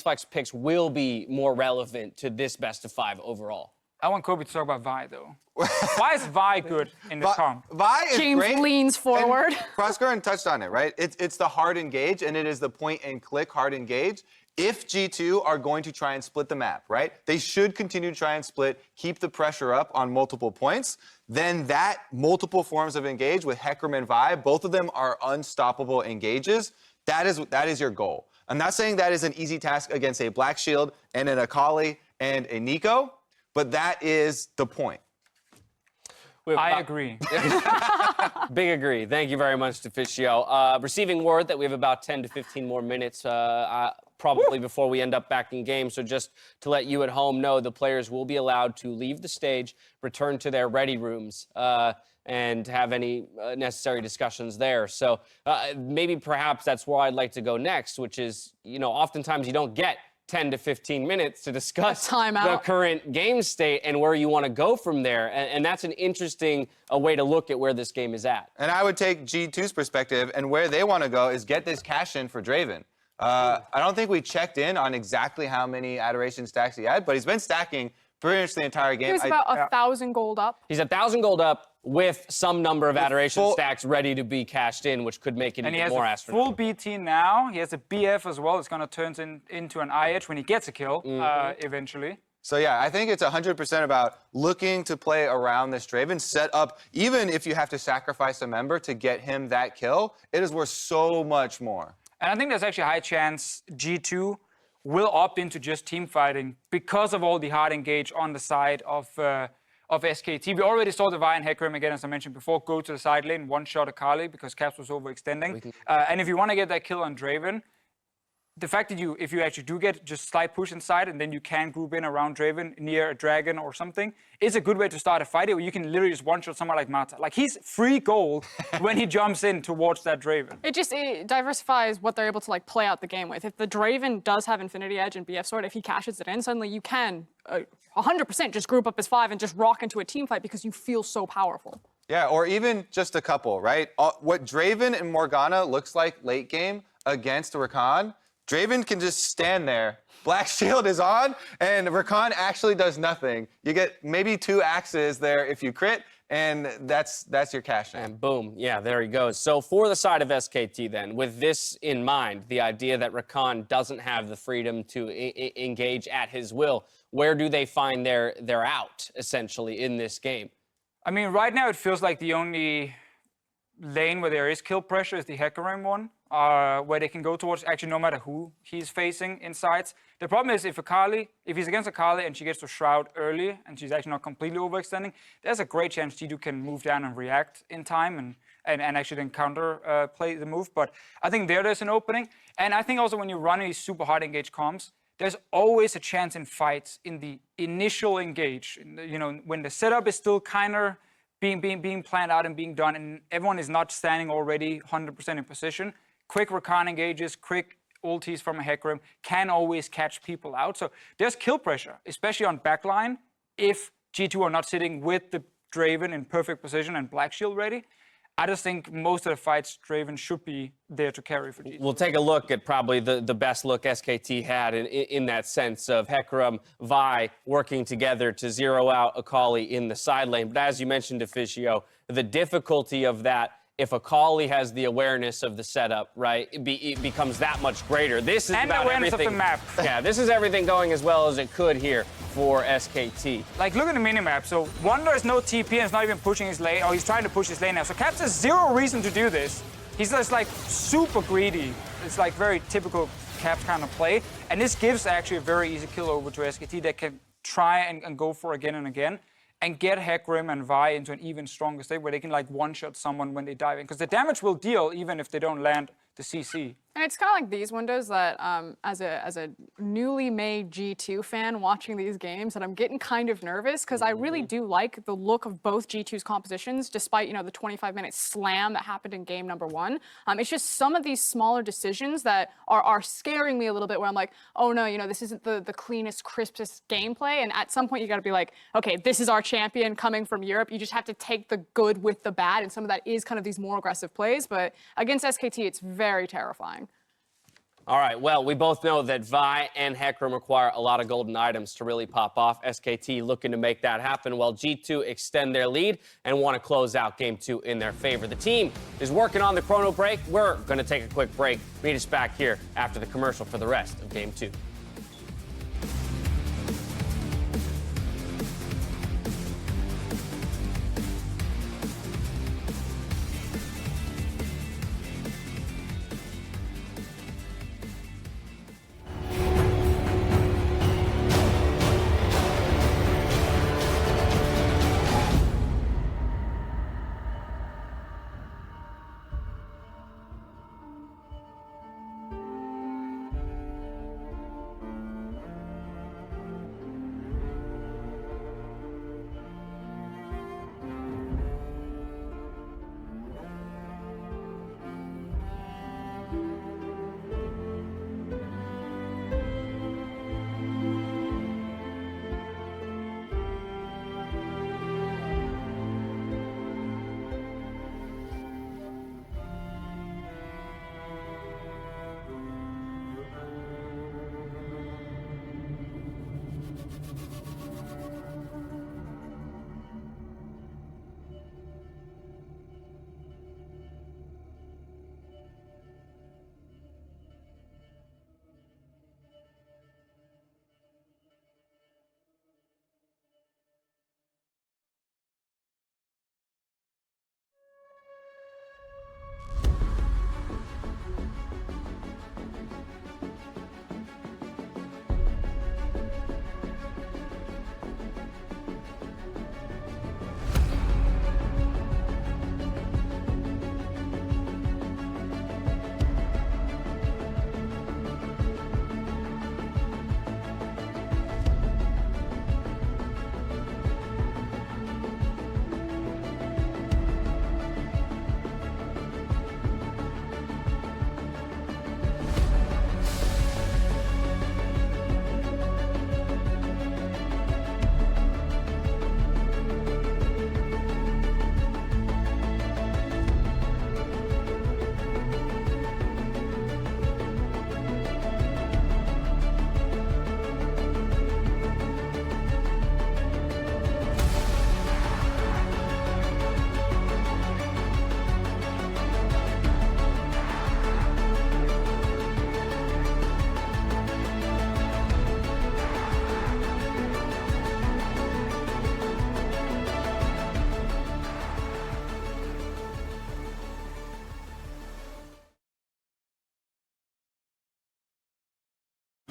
flex picks will be more relevant to this best of 5 overall. I want Kobe to talk about Vi, though. Why is Vi good in this comp? Vi is James great. leans forward. Crossguard touched on it, right? It's the hard engage, and it is the point and click hard engage. If G2 are going to try and split the map, right? They should continue to try and split, keep the pressure up on multiple points. Then that multiple forms of engage with Hecarim and Vi, both of them are unstoppable engages. That is your goal. I'm not saying that is an easy task against a Black Shield and an Akali and a Nico, but that is the point. I agree. Big agree. Thank you very much, Deficio. Receiving word that we have about 10 to 15 more minutes probably before we end up back in game. So just to let you at home know, the players will be allowed to leave the stage, return to their ready rooms, and have any necessary discussions there. So maybe perhaps that's where I'd like to go next, which is, oftentimes you don't get 10 to 15 minutes to discuss the current game state and where you want to go from there. And that's an interesting way to look at where this game is at. And I would take G2's perspective, and where they want to go is get this cash in for Draven. I don't think we checked in on exactly how many adoration stacks he had, but he's been stacking pretty much the entire game. He was about 1,000 gold up. He's 1,000 gold up with some number of adoration stacks ready to be cashed in, which could make it even more astronomical. And he has a full BT now. He has a BF as well. It's going to turn into an IH when he gets a kill eventually. So yeah, I think it's 100% about looking to play around this Draven, set up, even if you have to sacrifice a member to get him that kill, it is worth so much more. And I think there's actually a high chance G2 will opt into just team fighting because of all the hard engage on the side of SKT. We already saw the Vi and Hecarim again, as I mentioned before, go to the side lane, one-shot Akali because Caps was overextending. And if you want to get that kill on Draven, the fact that if you actually do get just slight push inside and then you can group in around Draven near a dragon or something, is a good way to start a fight where you can literally just one-shot someone like Mata. Like, he's free gold when he jumps in towards that Draven. It diversifies what they're able to play out the game with. If the Draven does have Infinity Edge and BF Sword, if he cashes it in, suddenly you can 100% just group up as 5 and just rock into a team fight because you feel so powerful. Yeah, or even just a couple, right? What Draven and Morgana looks like late game against Rakan, Draven can just stand there. Black Shield is on, and Rakan actually does nothing. You get maybe 2 axes there if you crit, and that's your cash in. And boom, yeah, there he goes. So for the side of SKT then, with this in mind, the idea that Rakan doesn't have the freedom to engage at his will, where do they find their out, essentially, in this game? I mean, right now it feels like the only lane where there is kill pressure is the Hecarim one. Where they can go towards actually no matter who he's facing in sides. The problem is if he's against Akali and she gets to Shroud early and she's actually not completely overextending, there's a great chance G2 can move down and react in time and actually then counter play the move. But I think there's an opening. And I think also when you run these super hard engage comps, there's always a chance in fights in the initial engage. When the setup is still kind of being planned out and being done and everyone is not standing already 100% in position. Quick Rakan engages, quick ultis from a Hecarim can always catch people out. So there's kill pressure, especially on backline, if G2 are not sitting with the Draven in perfect position and Black Shield ready. I just think most of the fights, Draven should be there to carry for G2. We'll take a look at probably the best look SKT had in that sense of Hecarim, Vi working together to zero out Akali in the side lane. But as you mentioned, Deficio, the difficulty of that, if Akali has the awareness of the setup, right, it becomes that much greater. This is and about awareness everything. of the map. Yeah, this is everything going as well as it could here for SKT. Like, look at the minimap. So Wonder is no TP and is not even pushing his lane, or he's trying to push his lane now. So Caps has zero reason to do this. He's just like super greedy. It's like very typical Caps kind of play. And this gives actually a very easy kill over to SKT that can try and go for again and again, and get Hecarim and Vi into an even stronger state where they can like one-shot someone when they dive in. Because the damage will deal even if they don't land the CC. And it's kind of like these windows that, as a newly made G2 fan watching these games, that I'm getting kind of nervous because I really do like the look of both G2's compositions, despite, you know, the 25-minute slam that happened in game number 1. It's just some of these smaller decisions that are scaring me a little bit, where I'm like, oh no, you know, this isn't the cleanest, crispest gameplay. And at some point you got to be like, okay, this is our champion coming from Europe. You just have to take the good with the bad, and some of that is kind of these more aggressive plays. But against SKT, it's very terrifying. All right, well, we both know that Vi and Hecarim require a lot of golden items to really pop off. SKT looking to make that happen, while G2 extend their lead and want to close out Game 2 in their favor. The team is working on the chrono break. We're going to take a quick break. Meet us back here after the commercial for the rest of Game 2.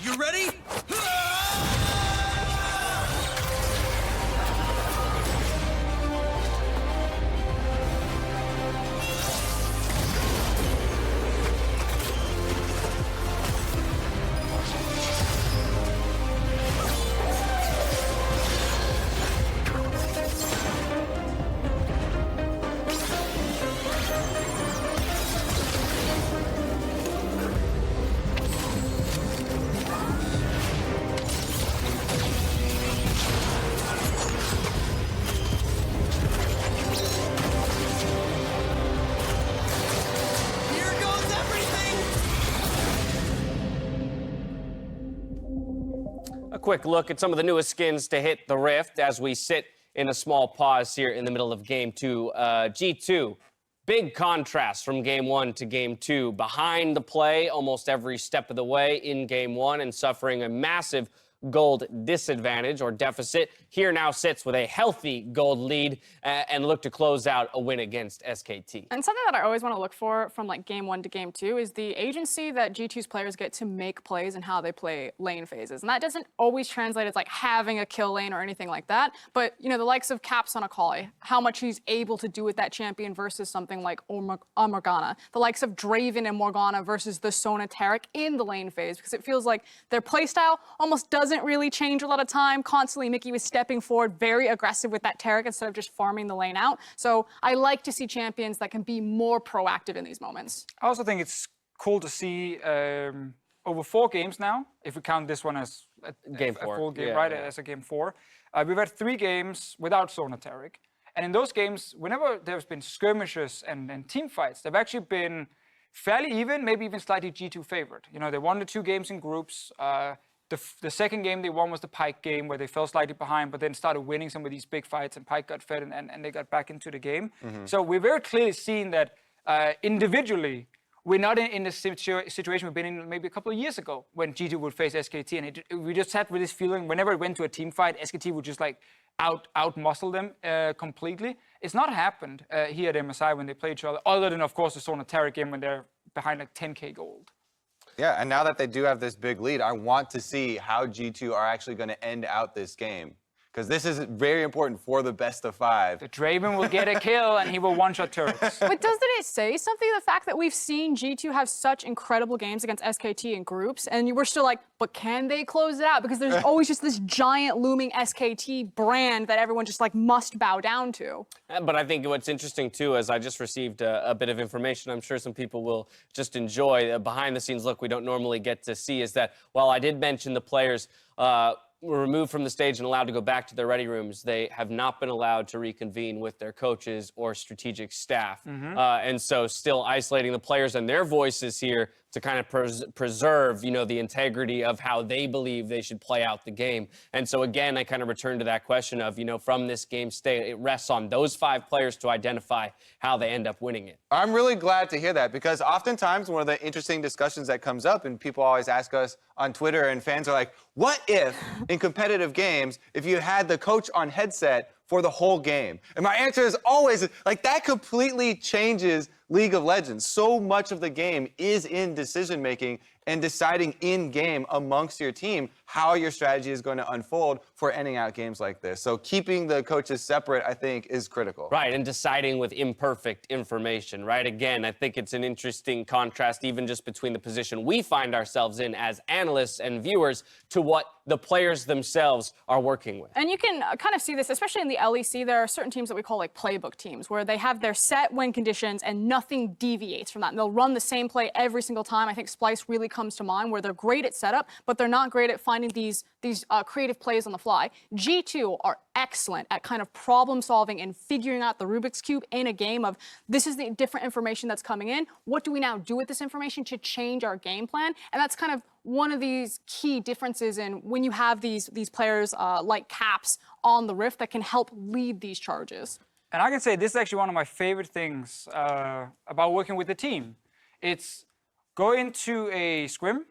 You ready? Here goes everything! A quick look at some of the newest skins to hit the Rift as we sit in a small pause here in the middle of Game 2. G2, big contrast from Game 1 to Game 2. Behind the play almost every step of the way in Game 1 and suffering a massive gold disadvantage or deficit. Here now sits with a healthy gold lead and look to close out a win against SKT. And something that I always want to look for from like game 1 to game 2 is the agency that G2's players get to make plays and how they play lane phases. And that doesn't always translate as like having a kill lane or anything like that. But, you know, the likes of Caps on Akali, how much he's able to do with that champion versus something like Morgana. The likes of Draven and Morgana versus the Sona Taric in the lane phase, because it feels like their playstyle almost doesn't really change a lot of time. Constantly, Mickey was stepping forward, very aggressive with that Taric instead of just farming the lane out. So I like to see champions that can be more proactive in these moments. I also think it's cool to see over 4 games now, if we count this one as a full game, right, as a game 4. We've had 3 games without Sona Taric. And in those games, whenever there's been skirmishes and team fights, they've actually been fairly even, maybe even slightly G2 favored. You know, they won the 2 games in groups. The second game they won was the Pyke game, where they fell slightly behind, but then started winning some of these big fights, and Pyke got fed, and they got back into the game. So we're very clearly seeing that individually, we're not in the situation we've been in maybe a couple of years ago when G2 would face SKT, and we just had with this feeling whenever it went to a team fight, SKT would just like out-muscle them completely. It's not happened here at MSI when they play each other, other than, of course, the Sona Taric game when they're behind like 10K gold. Yeah, and now that they do have this big lead, I want to see how G2 are actually going to end out this game. Because this is very important for the best of 5. The Draven will get a kill, and he will one-shot turrets. But doesn't it say something, the fact that we've seen G2 have such incredible games against SKT in groups, and we're still like, but can they close it out? Because there's always just this giant looming SKT brand that everyone just like must bow down to. But I think what's interesting too is I just received a bit of information I'm sure some people will just enjoy. A behind the scenes look we don't normally get to see is that while I did mention the players were removed from the stage and allowed to go back to their ready rooms, they have not been allowed to reconvene with their coaches or strategic staff. And so still isolating the players and their voices here to kind of preserve, you know, the integrity of how they believe they should play out the game. And so again, I kind of return to that question of, you know, from this game state, it rests on those 5 players to identify how they end up winning it. I'm really glad to hear that, because oftentimes one of the interesting discussions that comes up, and people always ask us on Twitter, and fans are like, what if in competitive games, if you had the coach on headset for the whole game? And my answer is always, like, that completely changes League of Legends. So much of the game is in decision-making and deciding in-game amongst your team how your strategy is going to unfold for ending out games like this. So keeping the coaches separate, I think, is critical. Right, and deciding with imperfect information, right? Again, I think it's an interesting contrast even just between the position we find ourselves in as analysts and viewers to what the players themselves are working with. And you can kind of see this, especially in the LEC. There are certain teams that we call like playbook teams, where they have their set win conditions and nothing deviates from that. And they'll run the same play every single time. I think Splice really comes to mind, where they're great at setup, but they're not great at finding these creative plays on the fly. G2 are excellent at kind of problem solving and figuring out the Rubik's Cube in a game of, this is the different information that's coming in. What do we now do with this information to change our game plan? And that's kind of one of these key differences in when you have these players like Caps on the Rift that can help lead these charges. And I can say this is actually one of my favorite things about working with the team. It's go into a scrim,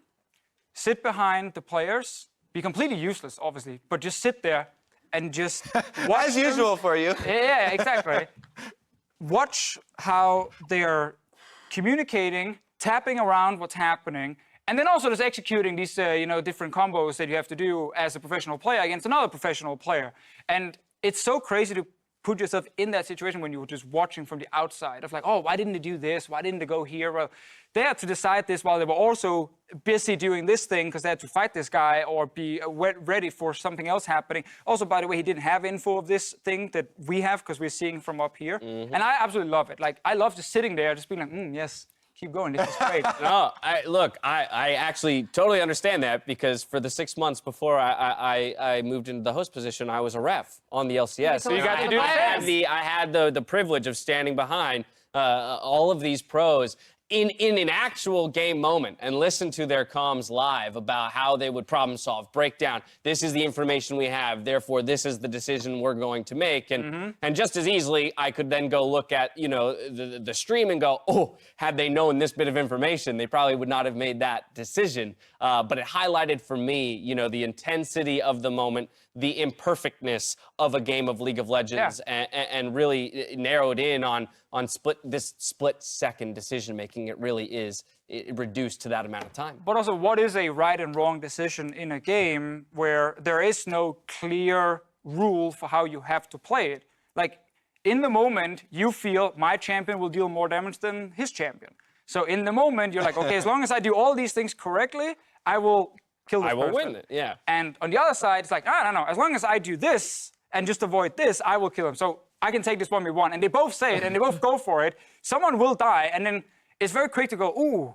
sit behind the players, be completely useless, obviously, but just sit there and just watch As usual for you. Yeah, exactly. Watch how they're communicating, tapping around what's happening, and then also just executing these, different combos that you have to do as a professional player against another professional player. And it's so crazy to put yourself in that situation when you were just watching from the outside of like, oh, why didn't they do this? Why didn't they go here? Well, they had to decide this while they were also busy doing this thing because they had to fight this guy or be ready for something else happening. Also, by the way, he didn't have info of this thing that we have because we're seeing from up here. And I absolutely love it. Like, I love just sitting there, just being like, yes, keep going, this is great. No, I actually totally understand that, because for the 6 months before I moved into the host position, I was a ref on the LCS. So you got to do I had the privilege of standing behind all of these pros in an actual game moment and listen to their comms live about how they would problem solve, break down, this is the information we have, therefore this is the decision we're going to make. And and just as easily, I could then go look at, the stream and go, oh, had they known this bit of information, they probably would not have made that decision. But it highlighted for me, the intensity of the moment, the imperfectness of a game of League of Legends, and really narrowed in on this split-second decision-making. It really is reduced to that amount of time. But also, what is a right and wrong decision in a game where there is no clear rule for how you have to play it? Like, in the moment, you feel my champion will deal more damage than his champion. So in the moment, you're like, okay, as long as I do all these things correctly, I will kill this person. I will win it, yeah. And on the other side, it's like, I don't know, as long as I do this and just avoid this, I will kill him. So I can take this 1v1. And they both say it, and they both go for it. Someone will die, and then it's very quick to go, ooh,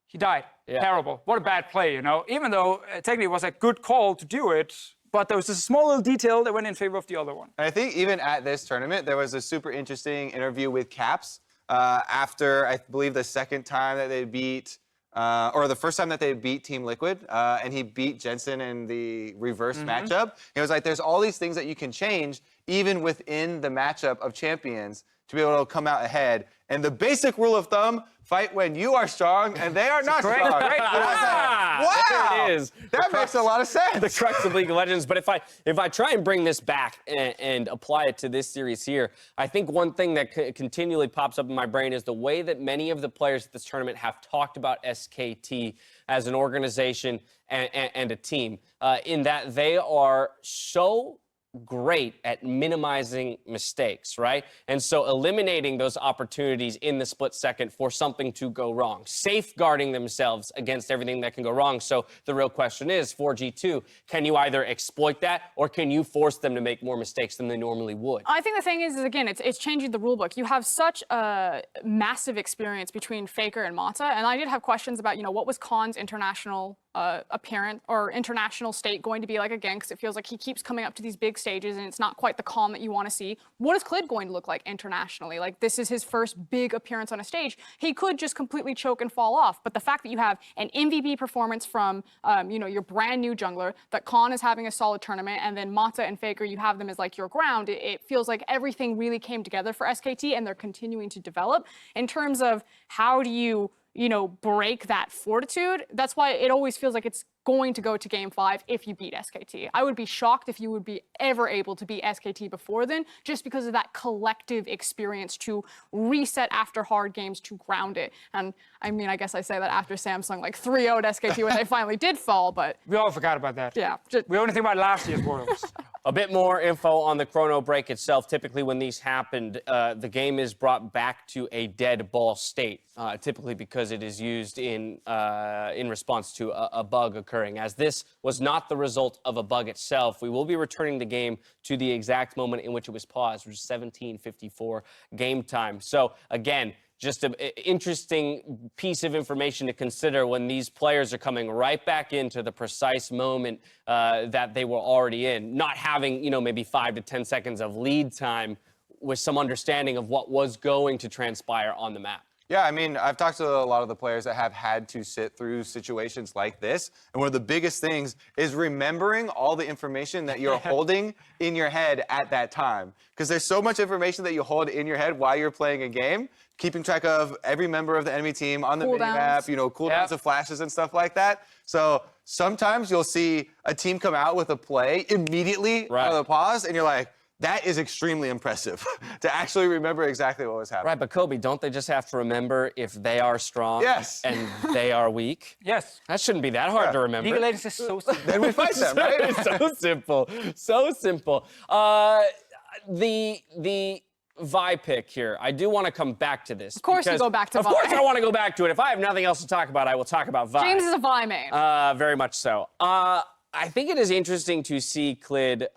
he died. Yeah. Terrible. What a bad play, Even though technically it was a good call to do it, but there was a small little detail that went in favor of the other one. I think even at this tournament, there was a super interesting interview with Caps after, I believe, the second time that they beat, or the first time that they beat Team Liquid, and he beat Jensen in the reverse matchup. He was like, there's all these things that you can change, even within the matchup of champions, to be able to come out ahead. And the basic rule of thumb, fight when you are strong and they are not strong. Great. Wow! There it is. That makes a lot of sense. The crux of League of Legends. But if I try and bring this back and apply it to this series here, I think one thing that continually pops up in my brain is the way that many of the players at this tournament have talked about SKT as an organization and a team, in that they are so great at minimizing mistakes, right? And so eliminating those opportunities in the split second for something to go wrong, safeguarding themselves against everything that can go wrong. So the real question is, for G2, can you either exploit that or can you force them to make more mistakes than they normally would? I think the thing is again, it's changing the rule book. You have such a massive experience between Faker and Mata, and I did have questions about, what was Khan's international appearance or international state going to be like again, because it feels like he keeps coming up to these big stages and it's not quite the calm that you want to see. What is Clid going to look like internationally? Like, this is his first big appearance on a stage. He could just completely choke and fall off, but the fact that you have an MVP performance from your brand new jungler, that Khan is having a solid tournament, and then Mata and Faker, you have them as like your ground, it feels like everything really came together for SKT, and they're continuing to develop. In terms of how do you break that fortitude, that's why it always feels like it's going to go to Game 5 if you beat SKT. I would be shocked if you would be ever able to beat SKT before then, just because of that collective experience to reset after hard games, to ground it. And I mean, I guess I say that after Samsung like 3-0'd SKT when they finally did fall, but... We all forgot about that. Yeah. We only think about last year's Worlds. A bit more info on the chrono break itself. Typically when these happened, the game is brought back to a dead ball state, typically because it is used in response to a bug occurring. As this was not the result of a bug itself, we will be returning the game to the exact moment in which it was paused, which is 17:54 game time. So again, just an interesting piece of information to consider when these players are coming right back into the precise moment that they were already in, not having, maybe 5 to 10 seconds of lead time with some understanding of what was going to transpire on the map. Yeah, I mean, I've talked to a lot of the players that have had to sit through situations like this, and one of the biggest things is remembering all the information that you're holding in your head at that time. Because there's so much information that you hold in your head while you're playing a game, keeping track of every member of the enemy team on the minimap, cooldowns of flashes and stuff like that. So sometimes you'll see a team come out with a play immediately out of the pause, and you're like, that is extremely impressive to actually remember exactly what was happening. Right, but Kobe, don't they just have to remember if they are strong and they are weak? Yes. That shouldn't be that hard to remember. League of Legends is so simple. Then we fight them, right? It's so simple. So simple. The Vi pick here, I do want to come back to this. Of course you go back to Vi. Of course I want to go back to it. If I have nothing else to talk about, I will talk about Vi. James is a Vi main. Very much so. I think it is interesting to see Clid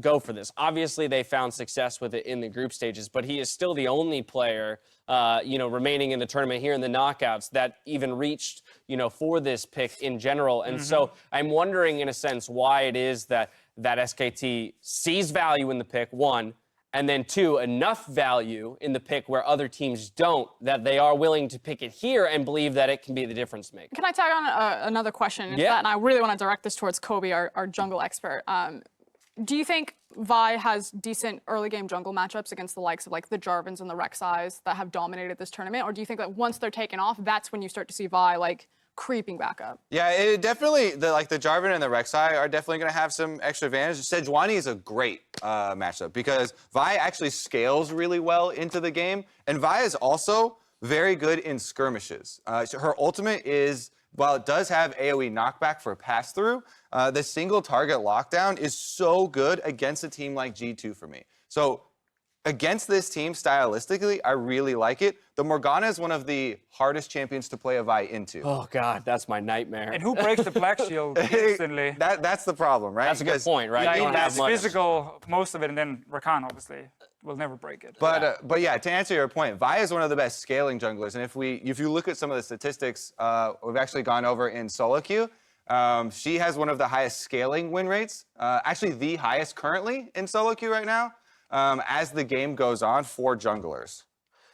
go for this. Obviously, they found success with it in the group stages, but he is still the only player, remaining in the tournament here in the knockouts that even reached, for this pick in general. And so I'm wondering, in a sense, why it is that SKT sees value in the pick, one, And then 2, enough value in the pick where other teams don't, that they are willing to pick it here and believe that it can be the difference maker. Can I tag on another question? Yeah. And I really want to direct this towards Kobe, our jungle expert. Do you think Vi has decent early game jungle matchups against the likes of like the Jarvans and the Rek'Sais that have dominated this tournament? Or do you think that once they're taken off, that's when you start to see Vi like creeping back up? Yeah, it definitely, the Jarvan and the Rek'Sai are definitely going to have some extra advantage. Sejuani is a great matchup because Vi actually scales really well into the game, and Vi is also very good in skirmishes. So her ultimate is, while it does have AoE knockback for pass-through, the single target lockdown is so good against a team like G2 for me. So against this team, stylistically, I really like it. The Morgana is one of the hardest champions to play a Vi into. Oh, God, that's my nightmare. And who breaks the Black Shield instantly? That's the problem, right? That's a good point, right? Like, You don't have that's much. physical, most of it, and then Rakan, obviously, will never break it. But yeah, to answer your point, Vi is one of the best scaling junglers, and if you look at some of the statistics, we've actually gone over in solo queue. She has one of the highest scaling win rates, actually the highest currently in solo queue right now. As the game goes on for junglers.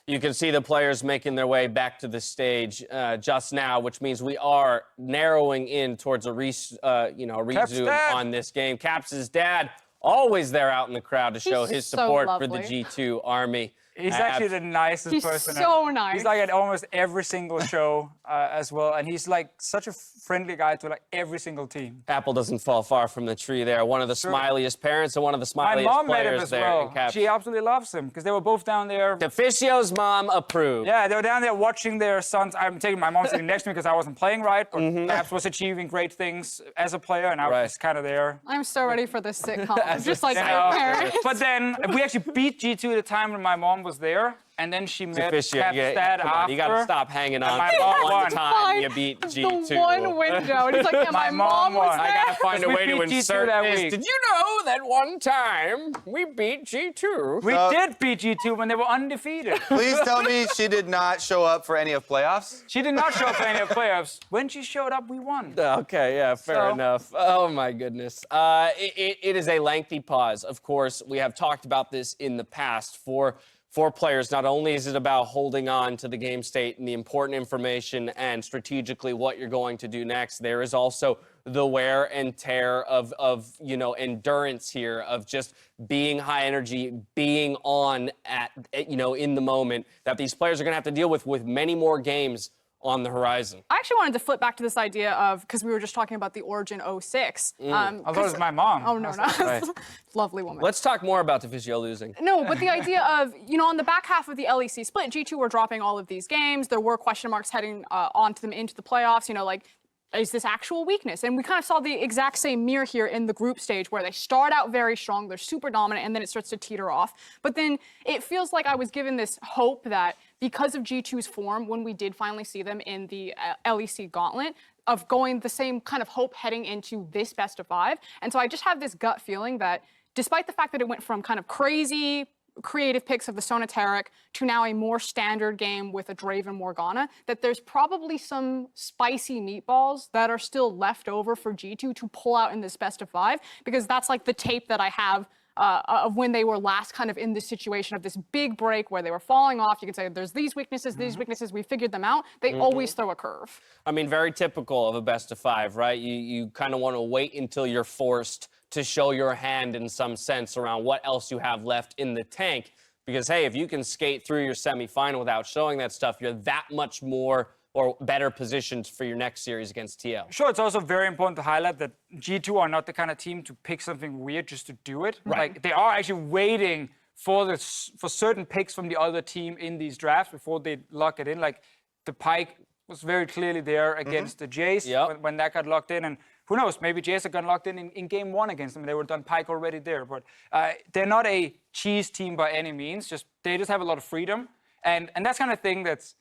You can see the players making their way back to the stage just now, which means we are narrowing in towards a resume on this game. Caps' dad, always there out in the crowd to show his so support for lovely. the G2 army. He's actually the nicest He's person. so nice. He's like at almost every single show as well, and he's like such a friendly guy to like every single team. Apple doesn't fall far from the tree there. One of the smiliest parents and one of the My smiliest mom met him players as there. in well. Caps. She absolutely loves him because they were both down there. Deficio's mom approved. Yeah, they were down there watching their sons. I'm taking my mom sitting next to me because I wasn't playing right, but Caps was achieving great things as a player, and I was just kind of there. I'm so ready for this sitcom. Just like You my know? parents. But then we actually beat G2 at a time when my mom was there, and then she met Cap's Deficio, dad come on, after. you gotta stop hanging on. my mom One won. time you beat G2. The one window. And he's like, yeah, my mom was won. there. I gotta find a We way to beat G2 insert that this. week. Did you know that one time we beat G2? We did beat G2 when they were undefeated. Please tell me she did not show up for any of playoffs. She did not show up for any of the playoffs. When she showed up, we won. Okay, yeah, fair So- enough. Oh my goodness. It is a lengthy pause. Of course, we have talked about this in the past. For players, not only is it about holding on to the game state and the important information and strategically what you're going to do next, there is also the wear and tear of endurance here, of just being high energy, being on in the moment that these players are going to have to deal with many more games on the horizon. I actually wanted to flip back to this idea of, because we were just talking about the Origin 06. I thought it was my mom. Oh, no, no. Right. Lovely woman. Let's talk more about Deficio losing. No, but the idea of, on the back half of the LEC split, G2 were dropping all of these games. There were question marks heading onto them into the playoffs, is this actual weakness? And we kind of saw the exact same mirror here in the group stage where they start out very strong, they're super dominant, and then it starts to teeter off. But then it feels like I was given this hope that because of G2's form, when we did finally see them in the LEC gauntlet, of going the same kind of hope heading into this best of 5. And so I just have this gut feeling that despite the fact that it went from kind of crazy creative picks of the Sonateric to now a more standard game with a Draven Morgana, that there's probably some spicy meatballs that are still left over for G2 to pull out in this best of 5, because that's like the tape that I have of when they were last kind of in this situation of this big break where they were falling off. You could say there's these weaknesses, we figured them out. They always throw a curve. I mean, very typical of a best of 5, right? You kind of want to wait until you're forced to show your hand in some sense around what else you have left in the tank. Because, hey, if you can skate through your semifinal without showing that stuff, you're that much more or better positioned for your next series against TL. Sure, it's also very important to highlight that G2 are not the kind of team to pick something weird just to do it. Right. Like, they are actually waiting for certain picks from the other team in these drafts before they lock it in. Like, the Pyke was very clearly there against the Jace when that got locked in. And who knows, maybe Jace got locked in game 1 against them. They were done Pyke already there. But they're not a cheese team by any means. They just have a lot of freedom. And that's kind of thing that's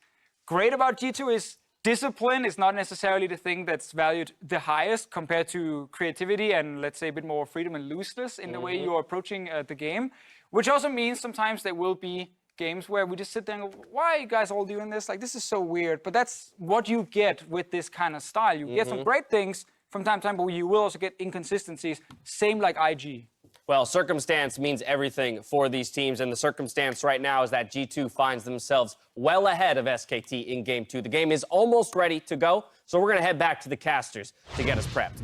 great about G2 is discipline is not necessarily the thing that's valued the highest compared to creativity and, let's say, a bit more freedom and looseness in the way you're approaching the game, which also means sometimes there will be games where we just sit there and go, why are you guys all doing this? Like, this is so weird. But that's what you get with this kind of style. You get some great things from time to time, but you will also get inconsistencies, same like IG. Well, circumstance means everything for these teams, and the circumstance right now is that G2 finds themselves well ahead of SKT in Game 2. The game is almost ready to go, so we're going to head back to the casters to get us prepped.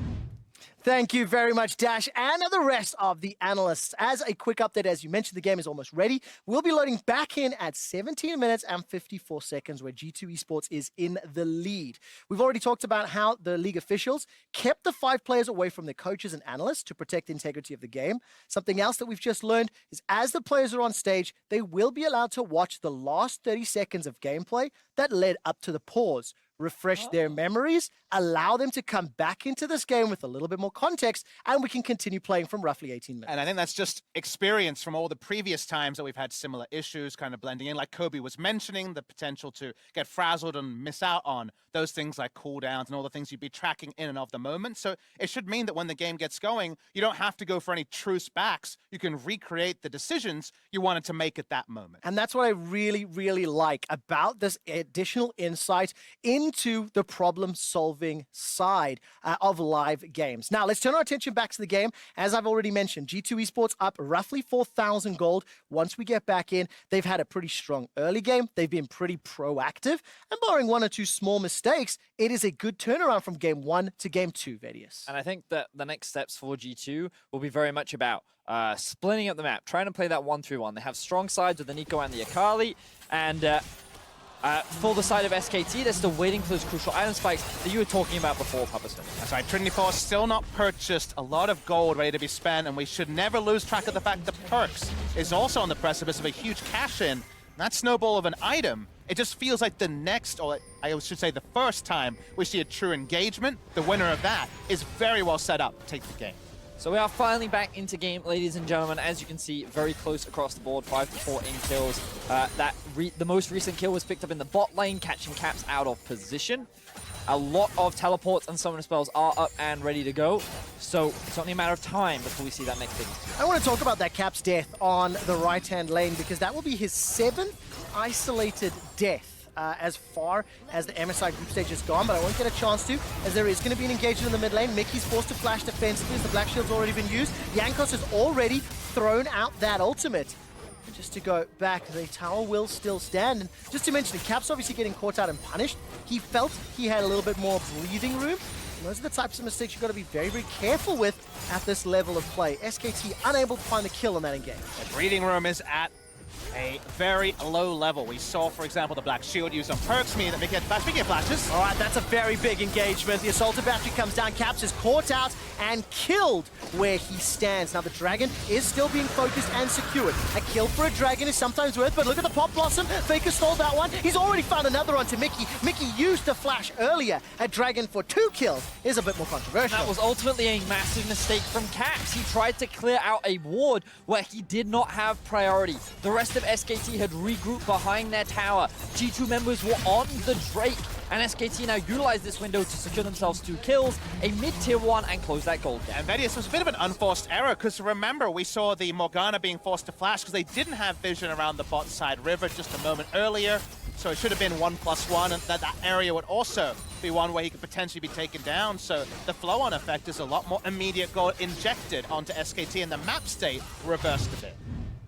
Thank you very much, Dash, and the rest of the analysts. As a quick update, as you mentioned, the game is almost ready. We'll be loading back in at 17 minutes and 54 seconds, where G2 Esports is in the lead. We've already talked about how the league officials kept the 5 players away from their coaches and analysts to protect the integrity of the game. Something else that we've just learned is as the players are on stage, they will be allowed to watch the last 30 seconds of gameplay that led up to the pause, refresh their memories, allow them to come back into this game with a little bit more context, and we can continue playing from roughly 18 minutes. And I think that's just experience from all the previous times that we've had similar issues kind of blending in. Like Kobe was mentioning, the potential to get frazzled and miss out on those things like cooldowns and all the things you'd be tracking in and of the moment. So it should mean that when the game gets going, you don't have to go for any truce backs. You can recreate the decisions you wanted to make at that moment. And that's what I really, really like about this additional insight into the problem-solving side of live games. Now, let's turn our attention back to the game. As I've already mentioned, G2 Esports up roughly 4,000 gold. Once we get back in, they've had a pretty strong early game. They've been pretty proactive. And barring 1 or 2 small mistakes, it is a good turnaround from Game 1 to Game 2, Vedius. And I think that the next steps for G2 will be very much about splitting up the map, trying to play that 1-3-1. They have strong sides with the Nico and the Akali, and for the side of SKT, they're still waiting for those crucial item spikes that you were talking about before, Pupperson. That's right, Trinity Force still not purchased, a lot of gold ready to be spent, and we should never lose track of the fact that Perks is also on the precipice of a huge cash-in. That snowball of an item, it just feels like the next, or I should say the first time we see a true engagement. The winner of that is very well set up to take the game. So we are finally back into game, ladies and gentlemen. As you can see, very close across the board, 5-4 in kills. The most recent kill was picked up in the bot lane, catching Caps out of position. A lot of teleports and summoner spells are up and ready to go. So it's only a matter of time before we see that next thing. I want to talk about that Caps death on the right-hand lane, because that will be his 7th isolated death. As far as the MSI group stage has gone, but I won't get a chance to, as there is going to be an engagement in the mid lane. Mickey's forced to flash defensively as the Black Shield's already been used. Jankos has already thrown out that ultimate. Just to go back, the tower will still stand. And just to mention, Caps obviously getting caught out and punished. He felt he had a little bit more breathing room. And those are the types of mistakes you've got to be very, very careful with at this level of play. SKT unable to find the kill on that engage. The breathing room is at a very low level. We saw, for example, the Black Shield used on Perks, meaning that Mickey had flash. Mickey had flashes. All right, that's a very big engagement. The Assaulted Battery comes down. Caps is caught out and killed where he stands. Now, the Dragon is still being focused and secured. A kill for a Dragon is sometimes worth, but look at the Pop Blossom. Faker stole that one. He's already found another onto Mickey. Mickey used the flash earlier. A Dragon for 2 kills is a bit more controversial. That was ultimately a massive mistake from Caps. He tried to clear out a ward where he did not have priority. The rest of SKT had regrouped behind their tower. G2 members were on the Drake, and SKT now utilized this window to secure themselves 2 kills, a mid-tier 1, and close that gold gap. And Vedius was a bit of an unforced error, because remember, we saw the Morgana being forced to flash because they didn't have vision around the bot side river just a moment earlier. So it should have been 1+1, and that area would also be one where he could potentially be taken down. So the flow-on effect is a lot more immediate gold injected onto SKT, and the map state reversed a bit.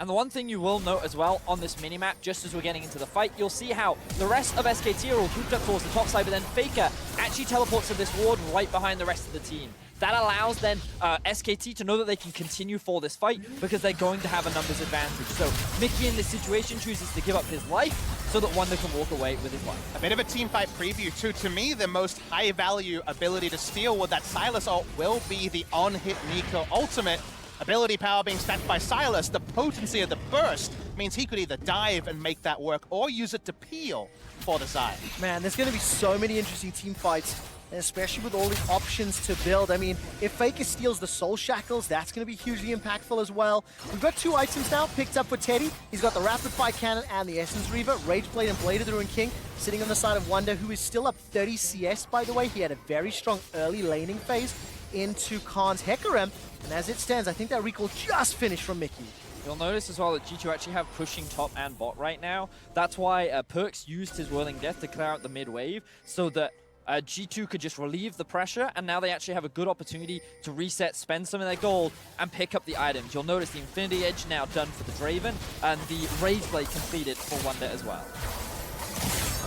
And the one thing you will note as well on this minimap, just as we're getting into the fight, you'll see how the rest of SKT are all grouped up towards the top side, but then Faker actually teleports to this ward right behind the rest of the team. That allows then SKT to know that they can continue for this fight because they're going to have a numbers advantage. So Mickey in this situation chooses to give up his life so that Wonder can walk away with his life. A bit of a teamfight preview too. To me, the most high-value ability to steal with that Sylas ult will be the on-hit Nico ultimate. Ability power being stacked by Sylas, the potency of the burst means he could either dive and make that work or use it to peel for the side. Man, there's going to be so many interesting team fights, especially with all the options to build. I mean, if Faker steals the Soul Shackles, that's going to be hugely impactful as well. We've got 2 items now picked up for Teddy. He's got the Rapid Fire Cannon and the Essence Reaver. Rage Blade and Blade of the Ruin King sitting on the side of Wonder, who is still up 30 CS, by the way. He had a very strong early laning phase into Khan's Hecarim. And as it stands, I think that recall just finished from Mickey. You'll notice as well that G2 actually have pushing top and bot right now. That's why Perks used his Whirling Death to clear out the mid wave, so that G2 could just relieve the pressure, and now they actually have a good opportunity to reset, spend some of their gold, and pick up the items. You'll notice the Infinity Edge now done for the Draven, and the Rage Blade completed for Wonder as well.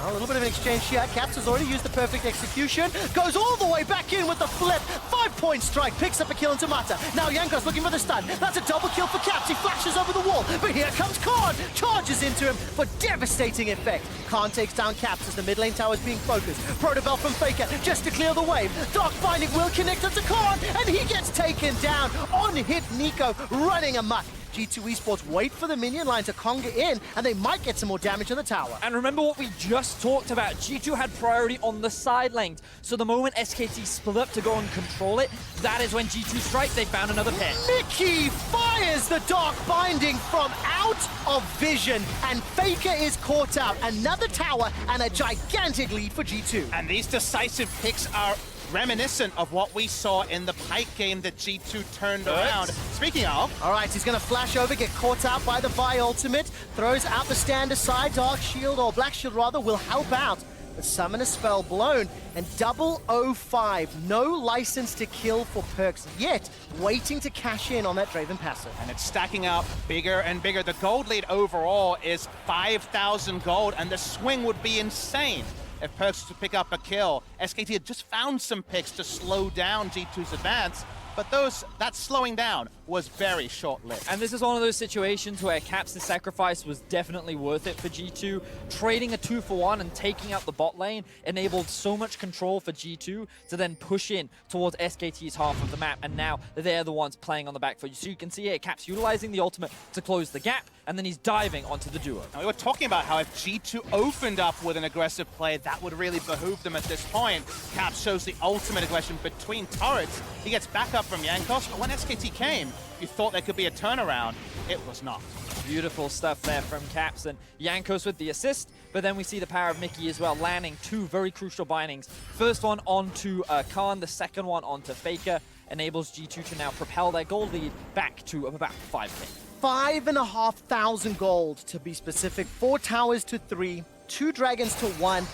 A little bit of an exchange here. Caps has already used the perfect execution. Goes all the way back in with the flip. 5-point strike. Picks up a kill into Mata. Now Jankos looking for the stun. That's a double kill for Caps. He flashes over the wall. But here comes Khan. Charges into him for devastating effect. Khan takes down Caps as the mid lane tower is being focused. Protobell from Faker just to clear the wave. Dark Binding will connect onto Khan. And he gets taken down. On hit Nico running amok. G2 Esports wait for the minion line to conga in, and they might get some more damage on the tower. And remember what we just talked about. G2 had priority on the side lanes. So the moment SKT split up to go and control it, that is when G2 strike. They found another pit. Mickey fires the Dark Binding from out of vision, and Faker is caught out. Another tower and a gigantic lead for G2. And these decisive picks are reminiscent of what we saw in the Pike game that G2 turned around. Speaking of... All right, he's going to flash over, get caught out by the Vi ultimate, throws out the stand aside. Dark Shield, or Black Shield rather, will help out. The Summoner spell blown, and 005, no license to kill for Perks yet, waiting to cash in on that Draven passive. And it's stacking up bigger and bigger. The gold lead overall is 5,000 gold, and the swing would be insane if Perks was to pick up a kill. SKT had just found some picks to slow down G2's advance, but that slowing down was very short-lived. And this is one of those situations where Caps' sacrifice was definitely worth it for G2. Trading a 2-for-1 and taking out the bot lane enabled so much control for G2 to then push in towards SKT's half of the map, and now they're the ones playing on the back foot. So you can see here, Caps utilizing the ultimate to close the gap, and then he's diving onto the duo. Now, we were talking about how if G2 opened up with an aggressive play, that would really behoove them at this point. Caps shows the ultimate aggression between turrets. He gets back up from Jankos, but when SKT came, you thought there could be a turnaround. It was not. Beautiful stuff there from Caps, and Jankos with the assist, but then we see the power of Mickey as well, landing two very crucial bindings. First one onto Khan, the second one onto Faker, enables G2 to now propel their gold lead back to about 5k. 5,500 gold to be specific. 4 towers to 3, 2 dragons to 1,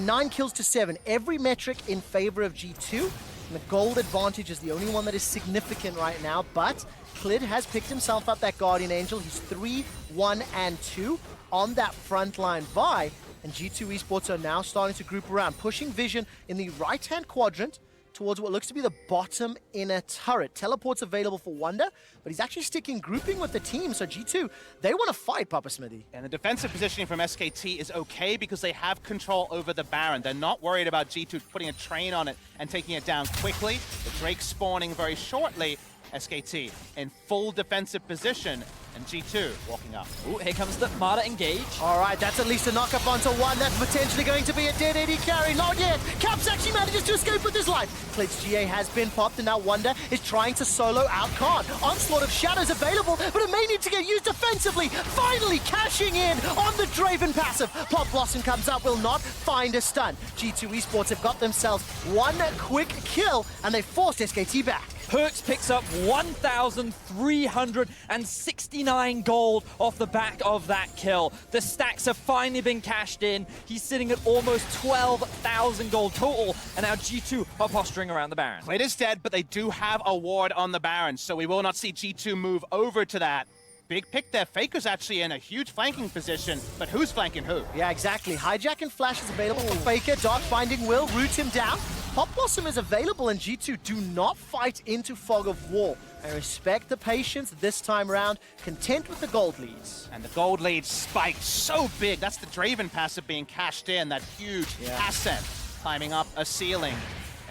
9 kills to 7. Every metric in favor of G2. And the gold advantage is the only one that is significant right now, but Klid has picked himself up that Guardian Angel. He's 3, 1, and 2 on that frontline Vi, and G2 Esports are now starting to group around, pushing Vision in the right-hand quadrant towards what looks to be the bottom inner turret. Teleport's available for Wonder, but he's actually sticking grouping with the team, so G2, they want to fight, Papa Smithy. And the defensive positioning from SKT is okay because they have control over the Baron. They're not worried about G2 putting a train on it and taking it down quickly. The Drake spawning very shortly. SKT in full defensive position, and G2 walking up. Ooh, here comes the Marta engage. All right, that's at least a knock-up onto 1. That's potentially going to be a dead AD carry. Not yet. Caps actually manages to escape with his life. Klid's GA has been popped, and now Wonder is trying to solo out Khan. Onslaught of Shadows available, but it may need to get used defensively. Finally cashing in on the Draven passive. Plot Blossom comes up, will not find a stun. G2 Esports have got themselves one quick kill, and they forced SKT back. Perks picks up 1,369 gold off the back of that kill. The stacks have finally been cashed in. He's sitting at almost 12,000 gold total, and now G2 are posturing around the Baron. Klid is dead, but they do have a ward on the Baron, so we will not see G2 move over to that. Big pick there. Faker's actually in a huge flanking position, but who's flanking who? Yeah, exactly. Hijack and Flash is available for Faker. Dark Binding will root him down. Pop Blossom is available, and G2 do not fight into Fog of War. I respect the patience this time around, content with the gold leads. And the gold lead spiked so big. That's the Draven passive being cashed in, that huge ascent climbing up a ceiling.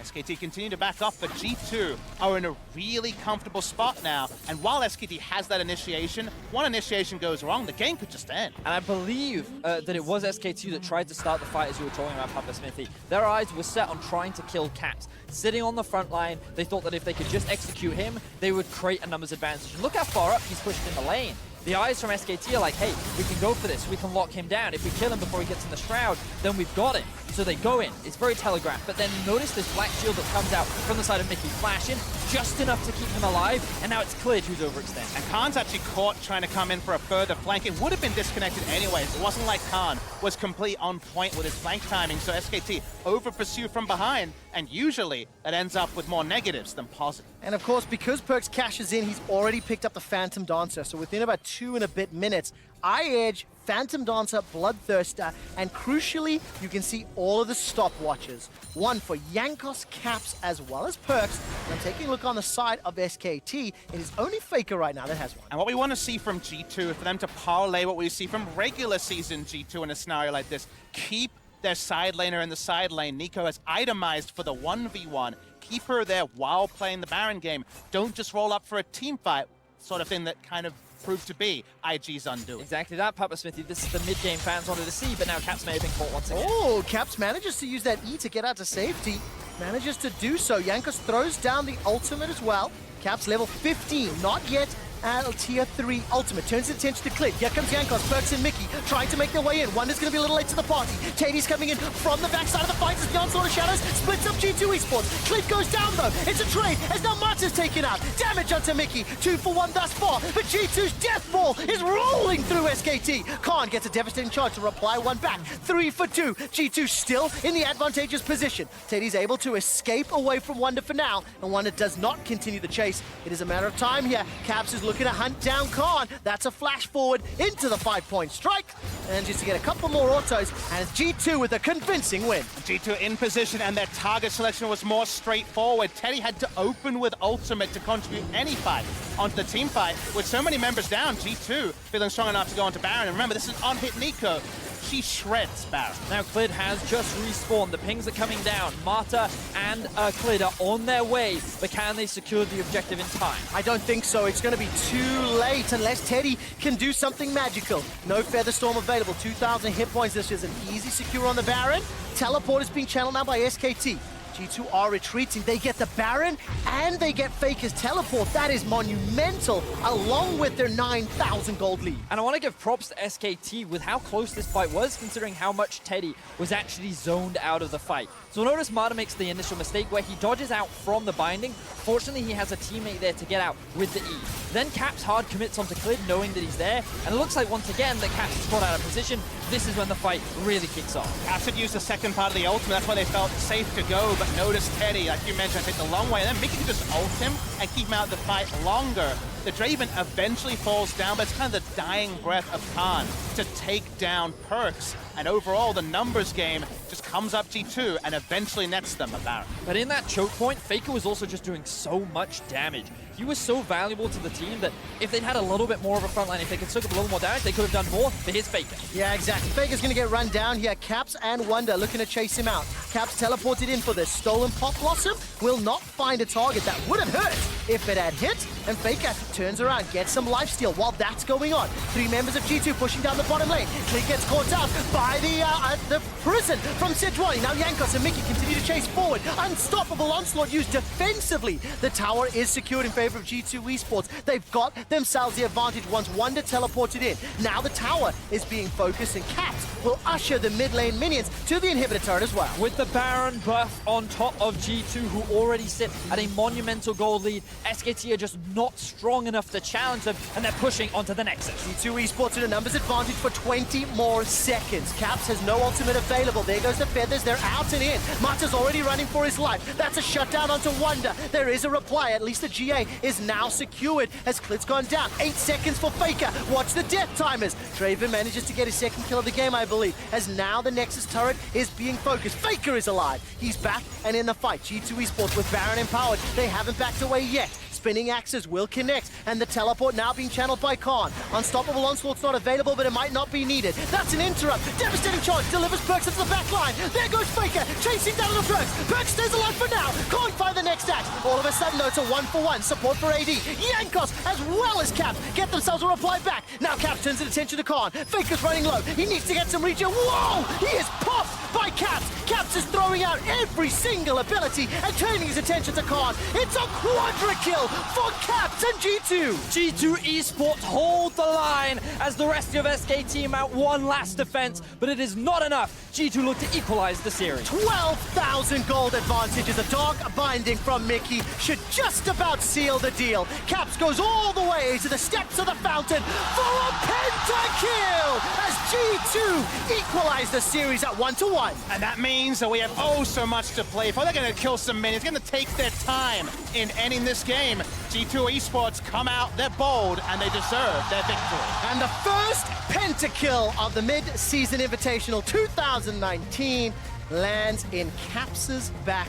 SKT continue to back up, but G2 are in a really comfortable spot now. And while SKT has that initiation, one initiation goes wrong, the game could just end. And I believe that it was SK2 that tried to start the fight, as you were talking about, Papa Smithy. Their eyes were set on trying to kill Caps. Sitting on the front line, they thought that if they could just execute him, they would create a numbers advantage. Look how far up he's pushed in the lane. The eyes from SKT are like, hey, we can go for this, we can lock him down. If we kill him before he gets in the Shroud, then we've got him. So they go in. It's very telegraphed. But then notice this black shield that comes out from the side of Mickey. Flash in, just enough to keep him alive. And now it's Cleared who's overextended. And Khan's actually caught trying to come in for a further flank. It would have been disconnected anyways. It wasn't like Khan was complete on point with his flank timing. So SKT over-pursue from behind. And usually that ends up with more negatives than positives. And of course, because Perks cashes in, he's already picked up the Phantom Dancer. So within about 2 and a bit minutes, Edge, Phantom Dancer, Bloodthirster, and crucially, you can see all of the stopwatches. One for Jankos, Caps, as well as Perks. And I'm taking a look on the side of SKT. It is only Faker right now that has one. And what we want to see from G2 is for them to parlay what we see from regular season G2 in a scenario like this. Keep their side laner in the side lane. Nico has itemized for the 1v1. Keep her there while playing the Baron game. Don't just roll up for a team fight, sort of thing that kind of proved to be IG's undoing. Exactly that, Papa Smithy. This is the mid-game fans wanted to see, but now Caps may have been caught once again. Oh, Caps manages to use that E to get out to safety. Manages to do so. Jankos throws down the ultimate as well. Caps level 15, not yet at tier 3 ultimate. Turns his attention to Clint. Here comes Jankos, Perks and Mickey trying to make their way in. Wonder's going to be a little late to the party. Tady's coming in from the backside of the fight as the Onslaught of Shadows splits up G2 Esports. Clint goes down though. It's a trade as now Mata's taken out. Damage onto Mickey. 2 for 1 thus far. But G2's death ball is rolling through SKT. Khan gets a devastating charge to reply one back. 3 for 2. G2 still in the advantageous position. Tady's able to escape away from Wonder for now, and Wonder does not continue the chase. It is a matter of time here. Caps is looking to hunt down Khan. That's a flash forward into the 5-point strike. And just to get a couple more autos, and it's G2 with a convincing win. G2 in position, and their target selection was more straightforward. Teddy had to open with ultimate to contribute any fight onto the team fight. With so many members down, G2 feeling strong enough to go onto Baron. And remember, this is on-hit Nico. She shreds Baron. Now Clid has just respawned. The pings are coming down. Marta and Clid are on their way, but can they secure the objective in time? I don't think so. It's going to be too late unless Teddy can do something magical. No Featherstorm available. 2,000 hit points. This is an easy secure on the Baron. Teleport is being channeled now by SKT. G2 are retreating. They get the Baron and they get Faker's teleport. That is monumental, along with their 9,000 gold lead. And I want to give props to SKT with how close this fight was, considering how much Teddy was actually zoned out of the fight. So notice Marta makes the initial mistake where he dodges out from the binding. Fortunately, he has a teammate there to get out with the E. Then Caps hard commits onto Clid, knowing that he's there. And it looks like once again that Caps is caught out of position. This is when the fight really kicks off. Caps had used the second part of the ultimate. That's why they felt safe to go. But notice Teddy, like you mentioned, take the long way. And then Mickey can just ult him and keep him out of the fight longer. The Draven eventually falls down, but it's kind of the dying breath of Khan to take down Perks. And overall, the numbers game just comes up G2 and eventually nets them a Baron. But in that choke point, Faker was also just doing so much damage. He was so valuable to the team that if they'd had a little bit more of a front line, if they could soak up a little more damage, they could have done more. But here's Faker. Yeah, exactly. Faker's going to get run down here. Caps and Wonder looking to chase him out. Caps teleported in for this. Stolen Pop Blossom will not find a target. That would have hurt if it had hit. And Faker turns around, gets some lifesteal while that's going on. 3 members of G2 pushing down the bottom lane. Clint gets caught out by the prison from Sejuani. Now Jankos and Mickey continue to chase forward. Unstoppable onslaught used defensively. The tower is secured in favor of G2 Esports. They've got themselves the advantage once Wonder teleported in. Now the tower is being focused, and Caps will usher the mid lane minions to the inhibitor turret as well. With the Baron buff on top of G2, who already sit at a monumental gold lead, SKT are just not strong enough to challenge them, and they're pushing onto the Nexus. G2 Esports in a numbers advantage for 20 more seconds. Caps has no ultimate available. There goes the Feathers. They're out and in. Mata's already running for his life. That's a shutdown onto Wonder. There is a reply. At least the GA is now secured as Clit's gone down. 8 seconds for Faker. Watch the death timers. Draven manages to get his second kill of the game, I believe, as now the Nexus turret is being focused. Faker is alive. He's back and in the fight. G2 Esports with Baron empowered. They haven't backed away yet. Spinning axes will connect, and the teleport now being channeled by Khan. Unstoppable onslaught's not available, but it might not be needed. That's an interrupt. Devastating charge delivers Perks into the back line. There goes Faker, chasing down the Perks. Perks stays alive for now. Can't find the next axe. All of a sudden, though, it's a 1-for-1 support for AD. Jankos, as well as Caps, get themselves a reply back. Now Caps turns his attention to Khan. Faker's running low. He needs to get some reach. Whoa! He is popped by by Caps. Caps is throwing out every single ability and turning his attention to Khan. It's a quadra kill for Caps and G2. G2 Esports hold the line as the rest of SKT mount one last defense, but it is not enough. G2 look to equalize the series. 12,000 gold advantage as a dark binding from Mickey should just about seal the deal. Caps goes all the way to the steps of the fountain for a pentakill as G2 equalize the series at 1-1. And that means that we have oh so much to play for. They're going to kill some minions, going to take their time in ending this game. G2 Esports come out, they're bold, and they deserve their victory. And the first pentakill of the mid-season invitational 2019 lands in Caps' back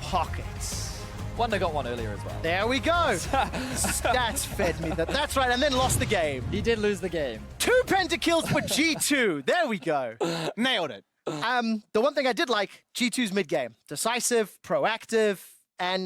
pockets. Wonder got one earlier as well. There we go. Stats fed me that. That's right, and then lost the game. He did lose the game. 2 pentakills for G2. There we go. Nailed it. The one thing I did like, G2's mid-game. Decisive, proactive, and